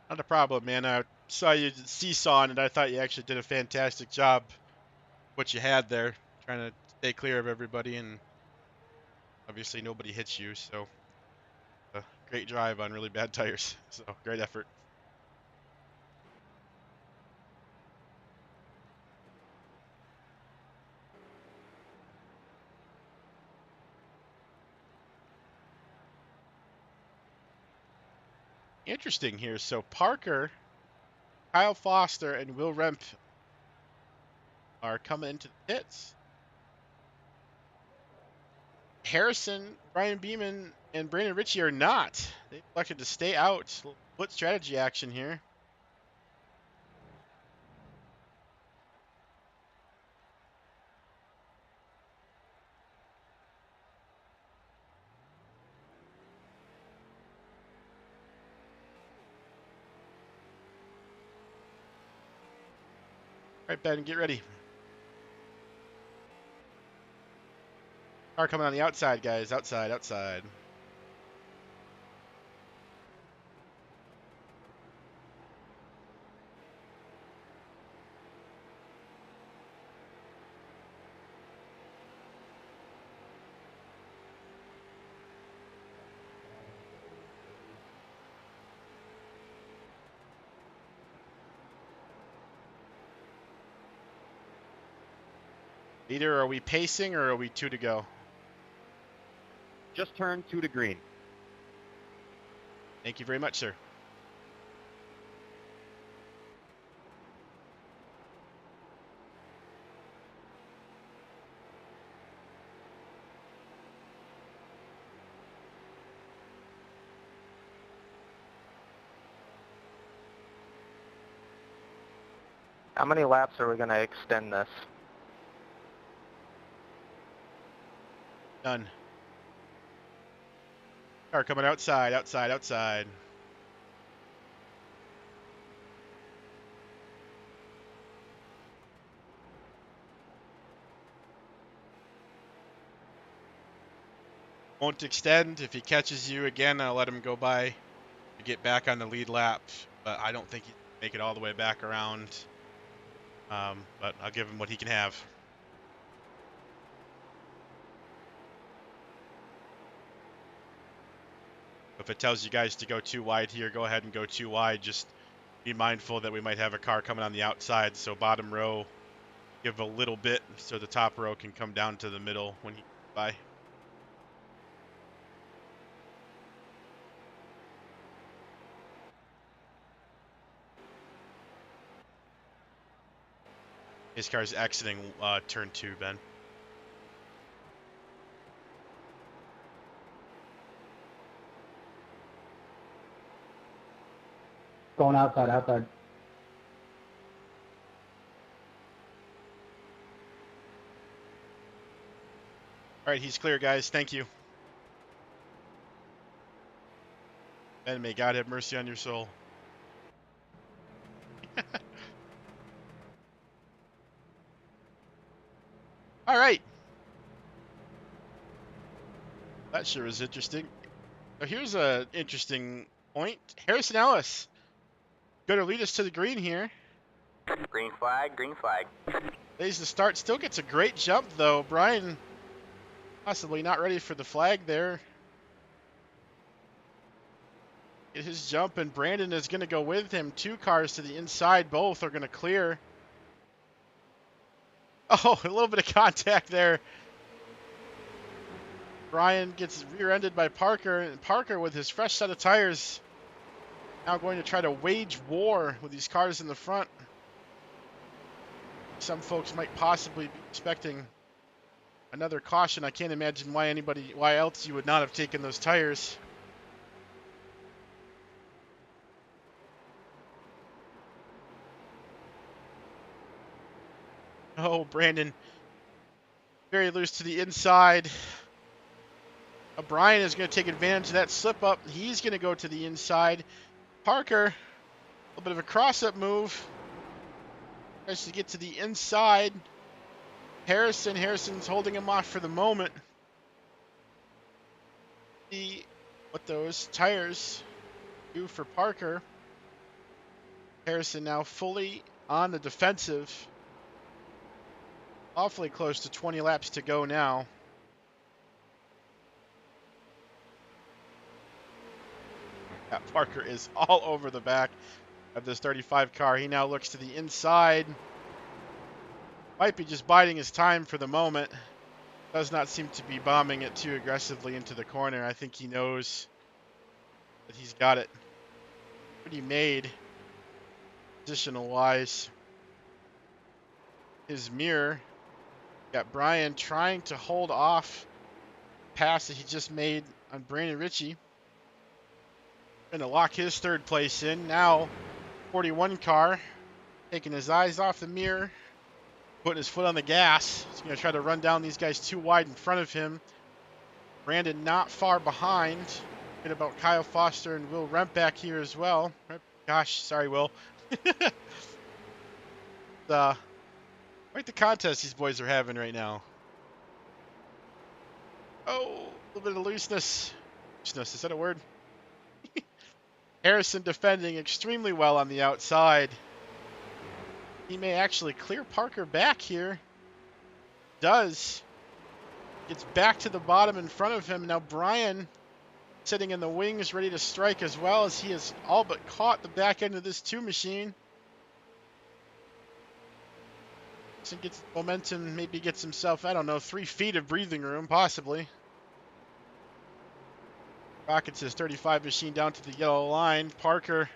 Not a problem, man. I saw you seesawing and I thought you actually did a fantastic job. What you had there, trying to stay clear of everybody, and obviously nobody hits you. So, great drive on really bad tires. So, great effort. Interesting here. So, Parker, Kyle Foster, and Will Remp are coming into the pits. Harrison, Brian Beeman, and Brandon Ritchie are not. They elected to stay out. Split strategy action here. All right, Ben, get ready. Car coming on the outside, guys. Outside, outside. Either are we pacing or are we 2 to go? Just turned 2 to green. Thank you very much, sir. How many laps are we going to extend this? Done. Car coming outside, outside, outside. Won't extend. If he catches you again, I'll let him go by to get back on the lead lap. But I don't think he'd make it all the way back around. But I'll give him what he can have. If it tells you guys to go 2 wide here, go ahead and go 2 wide. Just be mindful that we might have a car coming on the outside. So bottom row, give a little bit so the top row can come down to the middle when he goes by. His car's exiting turn 2, Ben. Going outside, outside. All right, he's clear, guys. Thank you. Ben, may God have mercy on your soul. All right. That sure is interesting. Now here's an interesting point. Harrison Ellis going to lead us to the green here. Green flag, green flag. Lays the start, still gets a great jump though. Brian possibly not ready for the flag there. Get his jump, and Brandon is going to go with him. 2 cars to the inside, both are going to clear. Oh, a little bit of contact there. Brian gets rear-ended by Parker, and Parker with his fresh set of tires now going to try to wage war with these cars in the front. Some folks might possibly be expecting another caution. I can't imagine why else you would not have taken those tires. Oh, Brandon, very loose to the inside. Brian is going to take advantage of that slip up. He's going to go to the inside. Parker, a little bit of a cross-up move. Tries to get to the inside. Harrison's holding him off for the moment. See what those tires do for Parker. Harrison now fully on the defensive. Awfully close to 20 laps to go now. Yeah, Parker is all over the back of this 35 car. He now looks to the inside. Might be just biding his time for the moment. Does not seem to be bombing it too aggressively into the corner. I think he knows that he's got it pretty made positional wise. His mirror. Got Brian trying to hold off the pass that he just made on Brandon Ritchie. Going to lock his 3rd place in. Now 41 car taking his eyes off the mirror, putting his foot on the gas. He's going to try to run down these guys too wide in front of him. Brandon not far behind. Bit about Kyle Foster and Will Remp back here as well. Gosh, sorry, Will. Quite the contest these boys are having right now. Oh, a little bit of looseness. Looseness, is that a word? Harrison defending extremely well on the outside. He may actually clear Parker back here. Does. Gets back to the bottom in front of him. Now Brian sitting in the wings ready to strike as well, as he has all but caught the back end of this 2 machine. So gets momentum, maybe gets himself, I don't know, 3 feet of breathing room, possibly. Rockets his 35 machine down to the yellow line. Parker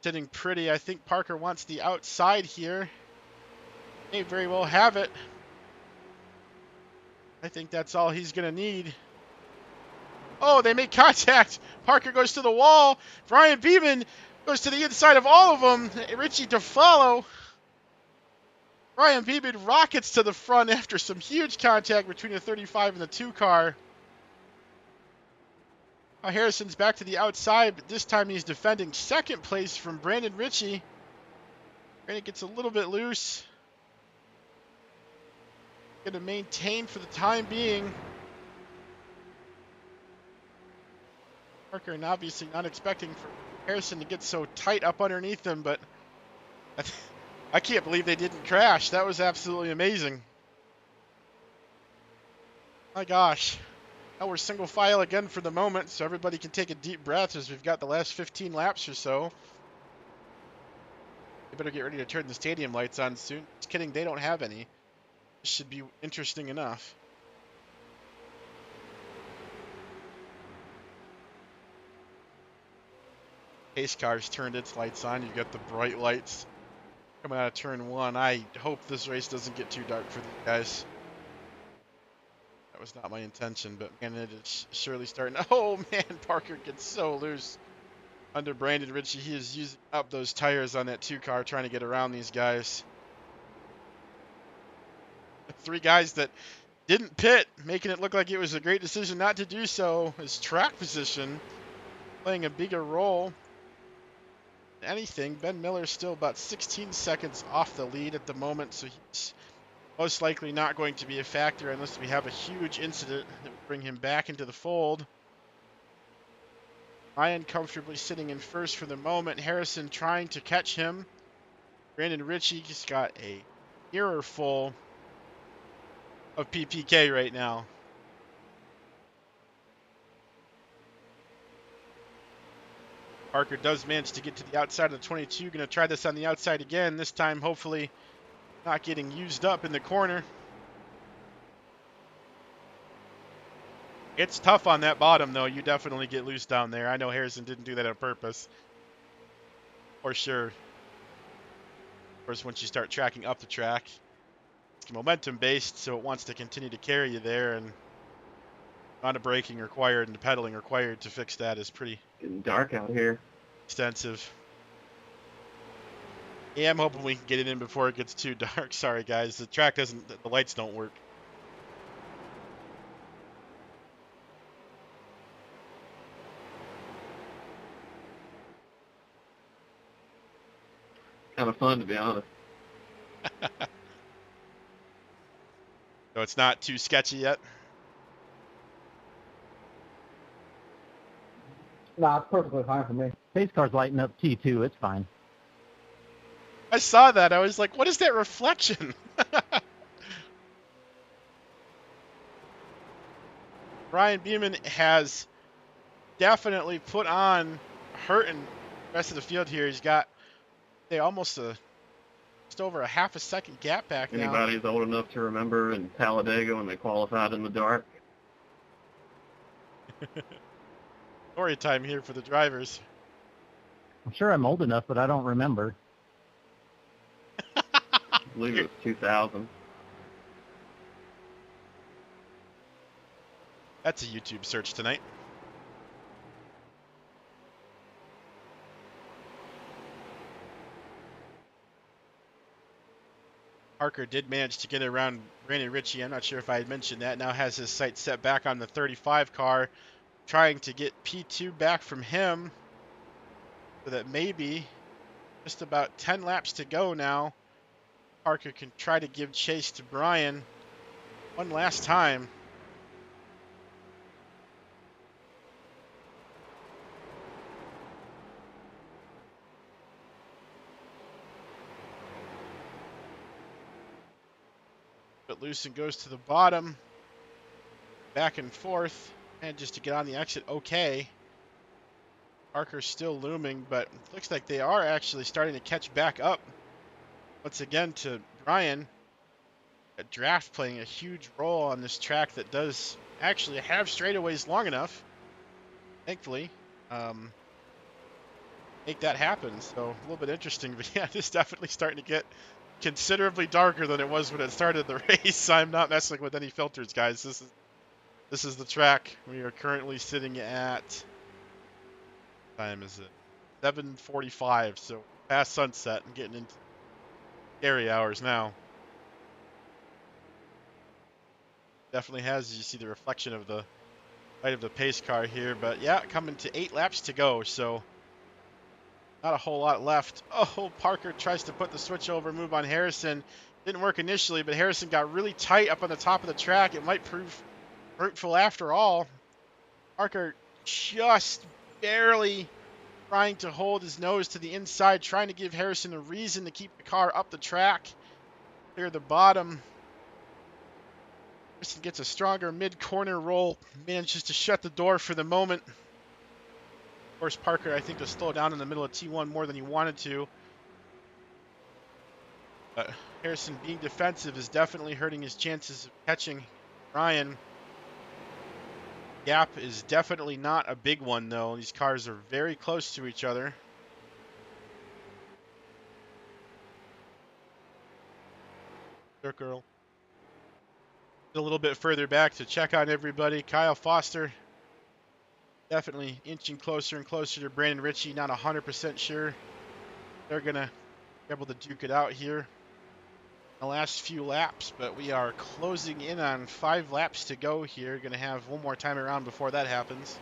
sitting pretty. I think Parker wants the outside here. May very well have it. I think that's all he's going to need. Oh, they make contact. Parker goes to the wall. Brian Beeman goes to the inside of all of them. Ritchie to follow. Brian Beeman rockets to the front after some huge contact between the 35 and the 2 car. Harrison's back to the outside, but this time he's defending 2nd place from Brandon Ritchie. Brandon gets a little bit loose. Going to maintain for the time being. Parker, and obviously not expecting for Harrison to get so tight up underneath him, but I can't believe they didn't crash. That was absolutely amazing. My gosh. Now we're single file again for the moment, so everybody can take a deep breath as we've got the last 15 laps or so. They better get ready to turn the stadium lights on soon. Just kidding, they don't have any. This should be interesting enough. Pace car's turned its lights on. You've got the bright lights coming out of turn 1. I hope this race doesn't get too dark for these guys. That was not my intention, but man, it is surely starting. Oh man, Parker gets so loose under Brandon Ritchie. He is using up those tires on that 2 car trying to get around these guys. 3 guys that didn't pit, making it look like it was a great decision not to do so. His track position playing a bigger role than anything. Ben Miller's still about 16 seconds off the lead at the moment, so he's most likely not going to be a factor unless we have a huge incident that will bring him back into the fold. Ryan comfortably sitting in 1st for the moment. Harrison trying to catch him. Brandon Ritchie just got a mirror full of PPK right now. Parker does manage to get to the outside of the 22. Going to try this on the outside again. This time, hopefully, not getting used up in the corner. It's tough on that bottom, though. You definitely get loose down there. I know Harrison didn't do that on purpose. For sure. Of course, once you start tracking up the track, it's momentum-based, so it wants to continue to carry you there, and the amount of braking required and the pedaling required to fix that is pretty Getting dark out here. extensive. Yeah, I'm hoping we can get it in before it gets too dark. Sorry, guys. The track doesn't, the lights don't work. Kind of fun, to be honest. So it's not too sketchy yet. Nah, it's perfectly fine for me. Pace car's lighting up T2. It's fine. I saw that. I was like, what is that reflection? Brian Beeman has definitely put on hurting the rest of the field here. He's got almost just over a half a second gap back now. Anybody's old enough to remember in Talladega when they qualified in the dark? Story time here for the drivers. I'm sure I'm old enough, but I don't remember. I believe it was 2000. That's a YouTube search tonight. Parker did manage to get around Brandon Ritchie. I'm not sure if I had mentioned that. Now has his sights set back on the 35 car, trying to get P2 back from him so that maybe just about 10 laps to go now. Parker can try to give chase to Brian one last time. But loose and goes to the bottom, back and forth, and just to get on the exit okay. Parker's still looming, but it looks like they are actually starting to catch back up once again to Brian. A draft playing a huge role on this track that does actually have straightaways long enough, thankfully, make that happen. So a little bit interesting, but yeah, it's definitely starting to get considerably darker than it was when it started the race. I'm not messing with any filters, guys. This is the track. We are currently sitting at, time is it? 7:45, so past sunset and getting into scary hours now. Definitely has, you see the reflection of the light of the pace car here, but yeah, coming to 8 laps to go, so not a whole lot left. Oh, Parker tries to put the switch over move on Harrison. Didn't work initially, but Harrison got really tight up on the top of the track. It might prove fruitful after all. Parker just barely trying to hold his nose to the inside, trying to give Harrison a reason to keep the car up the track. Clear the bottom. Harrison gets a stronger mid-corner roll, manages to shut the door for the moment. Of course, Parker, I think, to slow down in the middle of T1 more than he wanted to. But Harrison being defensive is definitely hurting his chances of catching Ryan. Gap is definitely not a big one, though. These cars are very close to each other. Circle a little bit further back to check on everybody. Kyle Foster definitely inching closer and closer to Brandon Ritchie. Not 100% sure they're going to be able to duke it out here the last few laps, but we are closing in on 5 laps to go here. Going to have one more time around before that happens.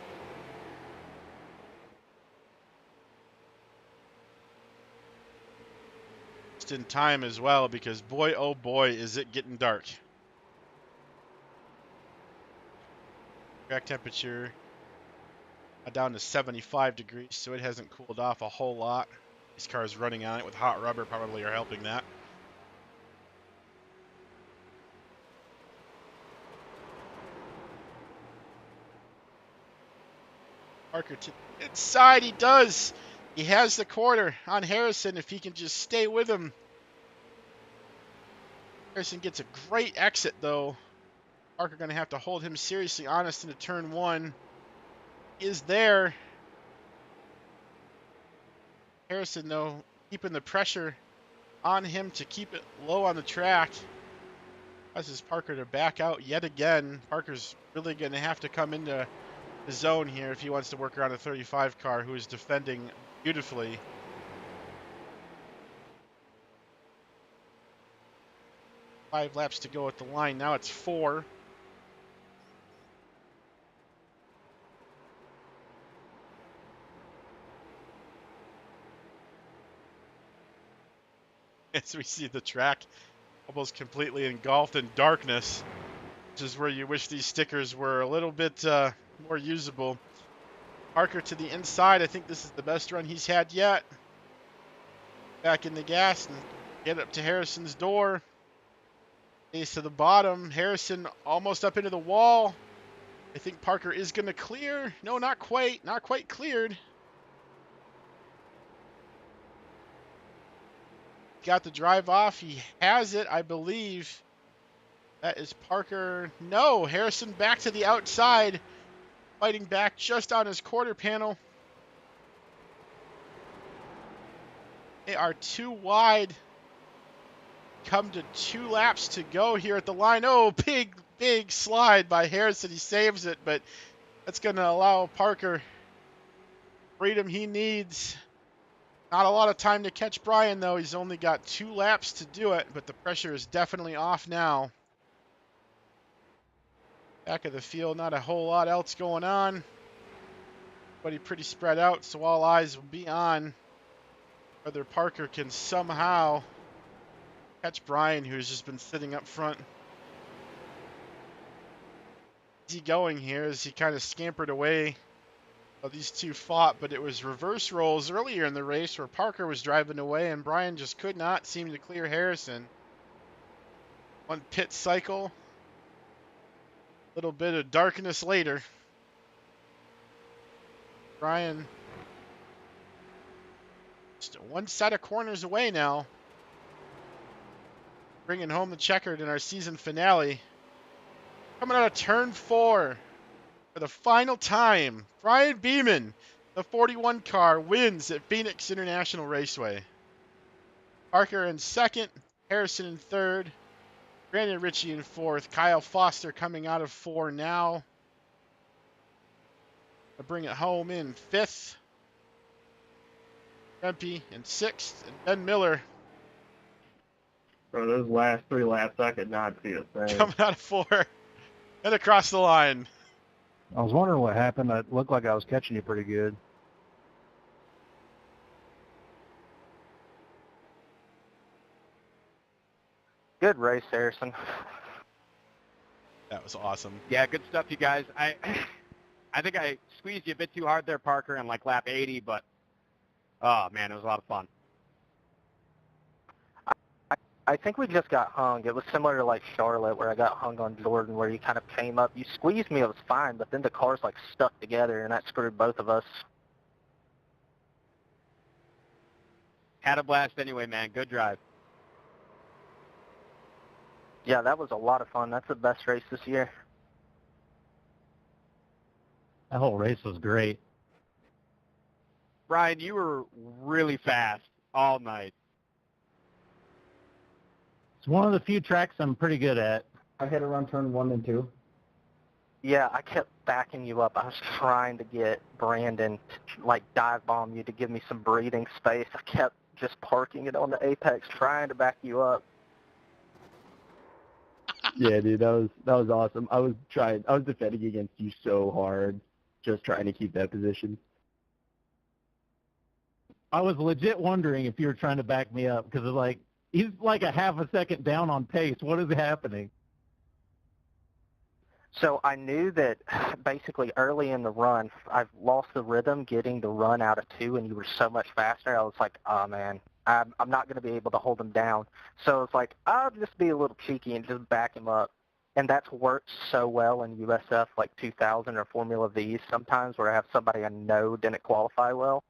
Just in time as well, because boy, oh boy, is it getting dark. Track temperature down to 75 degrees, so it hasn't cooled off a whole lot. These cars running on it with hot rubber probably are helping that. Parker to the inside. He does. He has the quarter on Harrison if he can just stay with him. Harrison gets a great exit, though. Parker going to have to hold him seriously honest into turn one. He is there. Harrison, though, keeping the pressure on him to keep it low on the track. Causes Parker to back out yet again. Parker's really going to have to come into the zone here if he wants to work around a 35 car who is defending beautifully. Five laps to go at the line. Now it's 4. As we see the track almost completely engulfed in darkness, which is where you wish these stickers were a little bit more usable. Parker to the inside. I think this is the best run he's had yet. Back in the gas and get up to Harrison's door. Ace to the bottom. Harrison almost up into the wall. I think Parker is going to clear. No, not quite. Not quite cleared. Got the drive off. He has it, I believe. That is Parker. No, Harrison back to the outside. Fighting back just on his quarter panel. They are too wide. Come to 2 laps to go here at the line. Oh, big slide by Harrison. He saves it, but that's going to allow Parker freedom he needs. Not a lot of time to catch Brian, though. He's only got 2 laps to do it, but the pressure is definitely off now. Back of the field, not a whole lot else going on. But he's pretty spread out, so all eyes will be on whether Parker can somehow catch Brian, who's just been sitting up front. Is he going here as he kind of scampered away? Well, these two fought, but it was reverse roles earlier in the race where Parker was driving away and Brian just could not seem to clear Harrison. One pit cycle. A little bit of darkness later. Brian just one set of corners away now. Bringing home the checkered in our season finale. Coming out of turn 4 for the final time. Brian Beeman, the 41 car, wins at Phoenix International Raceway. Parker in second, Harrison in third, Brandon Ritchie in fourth, Kyle Foster coming out of 4 now. To bring it home in 5th. Rempe in 6th, and Ben Miller Bro, those last 3 laps, I could not see a thing. coming out of 4 and across the line. I was wondering what happened. It looked like I was catching you pretty good. Good race, Harrison. That was awesome. Yeah, good stuff, you guys. I think I squeezed you a bit too hard there, Parker, on like lap 80, but oh man, it was a lot of fun. I think we just got hung. It was similar to like Charlotte where I got hung on Jordan where you kind of came up. You squeezed me, it was fine, but then the cars like stuck together and that screwed both of us. Had a blast anyway, man. Good drive. Yeah, that was a lot of fun. That's the best race this year. That whole race was great. Brian, you were really fast all night. It's one of the few tracks I'm pretty good at. I hit around turn 1 and 2. Yeah, I kept backing you up. I was trying to get Brandon to like dive bomb you to give me some breathing space. I kept just parking it on the apex, trying to back you up. Yeah, dude, that was awesome. I was defending against you so hard, just trying to keep that position. I was legit wondering if you were trying to back me up because like he's like a half a second down on pace. What is happening? So I knew that basically early in the run, I've lost the rhythm getting the run out of 2, and you were so much faster. I was like, oh, man, I'm not going to be able to hold him down. So it's like, I'll just be a little cheeky and just back him up. And that's worked so well in USF like 2000 or Formula V's sometimes where I have somebody I know didn't qualify well.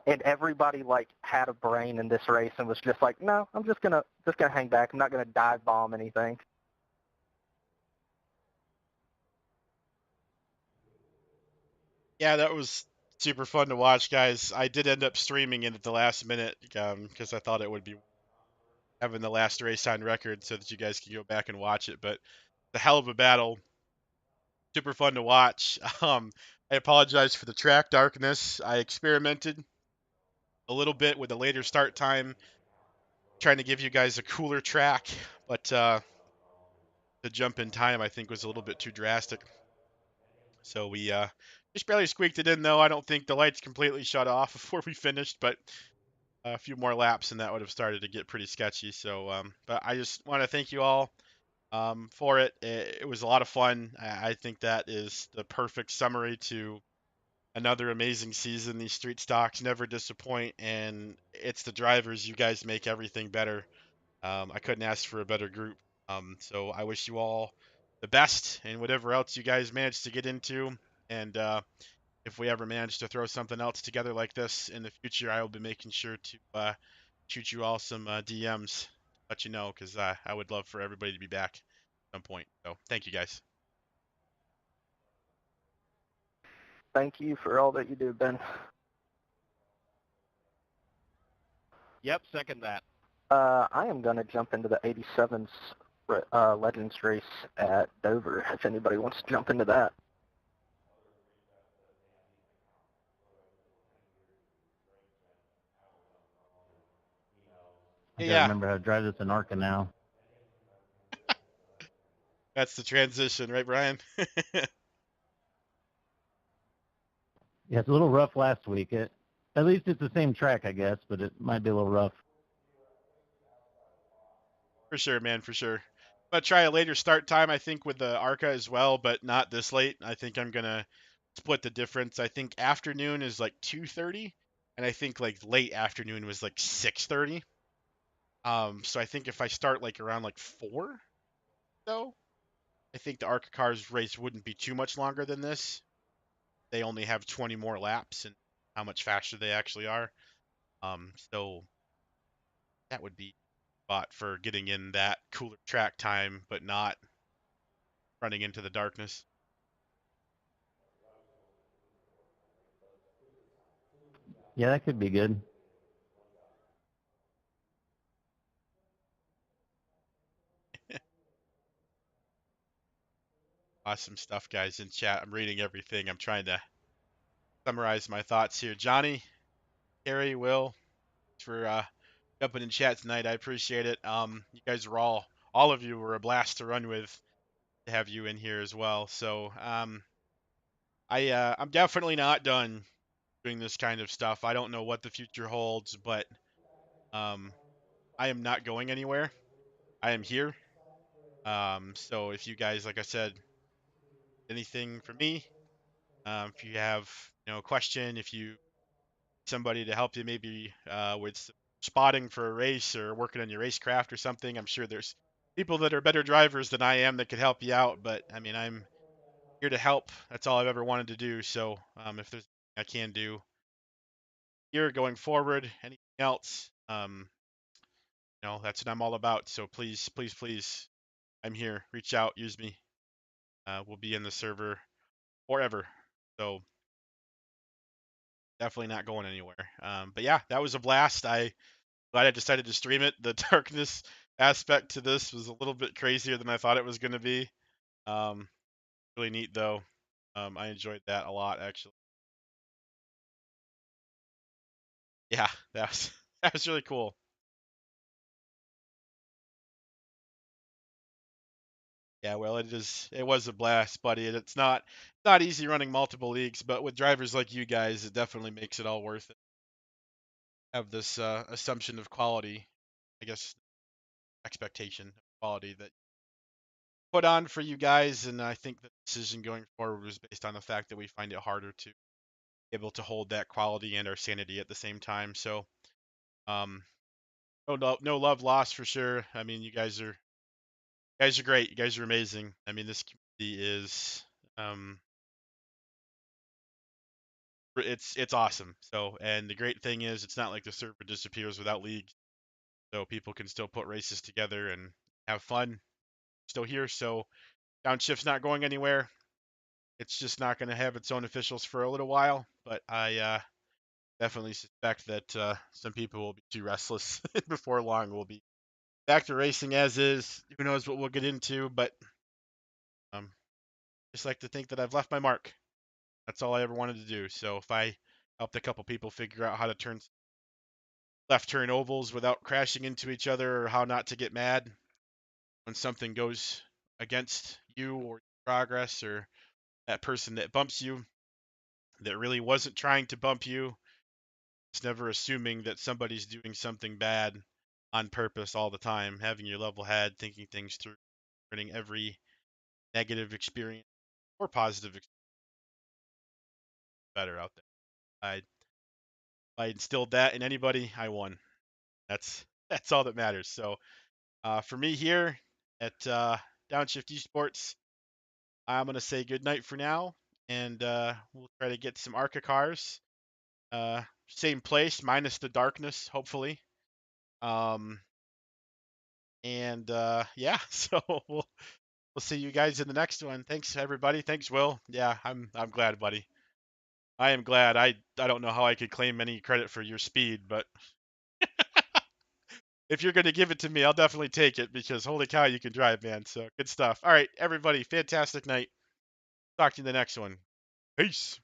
And everybody like had a brain in this race and was just like, no, I'm just gonna hang back. I'm not gonna dive bomb anything. Yeah, that was super fun to watch, guys. I did end up streaming it at the last minute because I thought it would be having the last race on record so that you guys can go back and watch it. But the hell of a battle, super fun to watch. I apologize for the track darkness. I experimented a little bit with a later start time, trying to give you guys a cooler track, but the jump in time I think was a little bit too drastic. So we just barely squeaked it in, though. I don't think the lights completely shut off before we finished, but a few more laps and that would have started to get pretty sketchy. So, but I just want to thank you all for it. It was a lot of fun. I think that is the perfect summary to another amazing season. These street stocks never disappoint, and it's the drivers. You guys make everything better. I couldn't ask for a better group. So I wish you all the best in whatever else you guys manage to get into. And if we ever manage to throw something else together like this in the future, I will be making sure to shoot you all some DMs, let you know, because I would love for everybody to be back at some point. So thank you guys. Thank you for all that you do, Ben. Yep, second that. I am going to jump into the 87's Legends race at Dover if anybody wants to jump into that. I gotta Yeah, remember how to drive this in Arca now. that's the transition, right, Brian? Yeah, it's a little rough last week. At least it's the same track, I guess, but it might be a little rough. For sure, man, for sure. I'm gonna try a later start time, I think, with the Arca as well, but not this late. I think I'm gonna split the difference. I think afternoon is like 2:30, and I think like late afternoon was like 6:30. So I think if I start like around like 4, though, I think the Arca cars race wouldn't be too much longer than this. They only have 20 more laps, and how much faster they actually are. So that would be spot for getting in that cooler track time, but not running into the darkness. Yeah, that could be good. Awesome stuff, guys, in chat. I'm reading everything. I'm trying to summarize my thoughts here. Johnny, Carrie, Will, thanks for jumping in chat tonight. I appreciate it. You guys were all of you were a blast to run with to have you in here as well. So I'm definitely not done doing this kind of stuff. I don't know what the future holds, but um, I am not going anywhere. I am here. So if you guys, like I said, anything for me, if you have a question, if you somebody to help you maybe with spotting for a race or working on your racecraft or something, I'm sure there's people that are better drivers than I am that could help you out. But I mean, I'm here to help. That's all I've ever wanted to do. So if there's anything I can do here going forward, anything else, that's what I'm all about. So please, please, please, I'm here. Reach out, use me. We'll be in the server forever. So definitely not going anywhere. But yeah, that was a blast. Glad I decided to stream it. The darkness aspect to this was a little bit crazier than I thought it was going to be. Um, really neat though. I enjoyed that a lot actually. Yeah, that was that was really cool. Yeah, well, it was a blast, buddy. And it's not easy running multiple leagues, but with drivers like you guys, it definitely makes it all worth it. Have this assumption of quality, I guess, expectation of quality that put on for you guys, and I think the decision going forward was based on the fact that we find it harder to be able to hold that quality and our sanity at the same time. So, um, no love lost for sure. I mean, you guys are guys are great. You guys are amazing. I mean, this community is it's awesome. So, and the great thing is, it's not like the server disappears without league, so people can still put races together and have fun. Still here, so Downshift's not going anywhere. It's just not going to have its own officials for a little while, but I definitely suspect that some people will be too restless before long. We'll be back to racing as is. Who knows what we'll get into, but just like to think that I've left my mark. That's all I ever wanted to do. So if I helped a couple people figure out how to turn left turn ovals without crashing into each other, or how not to get mad when something goes against you or progress, or that person that bumps you that really wasn't trying to bump you, it's never assuming that somebody's doing something bad on purpose all the time, having your level head, thinking things through, turning every negative experience or positive experience better out there. I instilled that in anybody, I won. That's all that matters. So for me here at Downshift Esports, I'm gonna say good night for now, and we'll try to get some ARCA cars. Same place, minus the darkness, hopefully. And yeah, so we'll see you guys in the next one. Thanks everybody. Thanks Will. Yeah, I'm glad, buddy. I am glad. I don't know how I could claim any credit for your speed, but if you're going to give it to me, I'll definitely take it, because holy cow, you can drive, man. So good stuff. All right, everybody, fantastic night. Talk to you in the next one. Peace.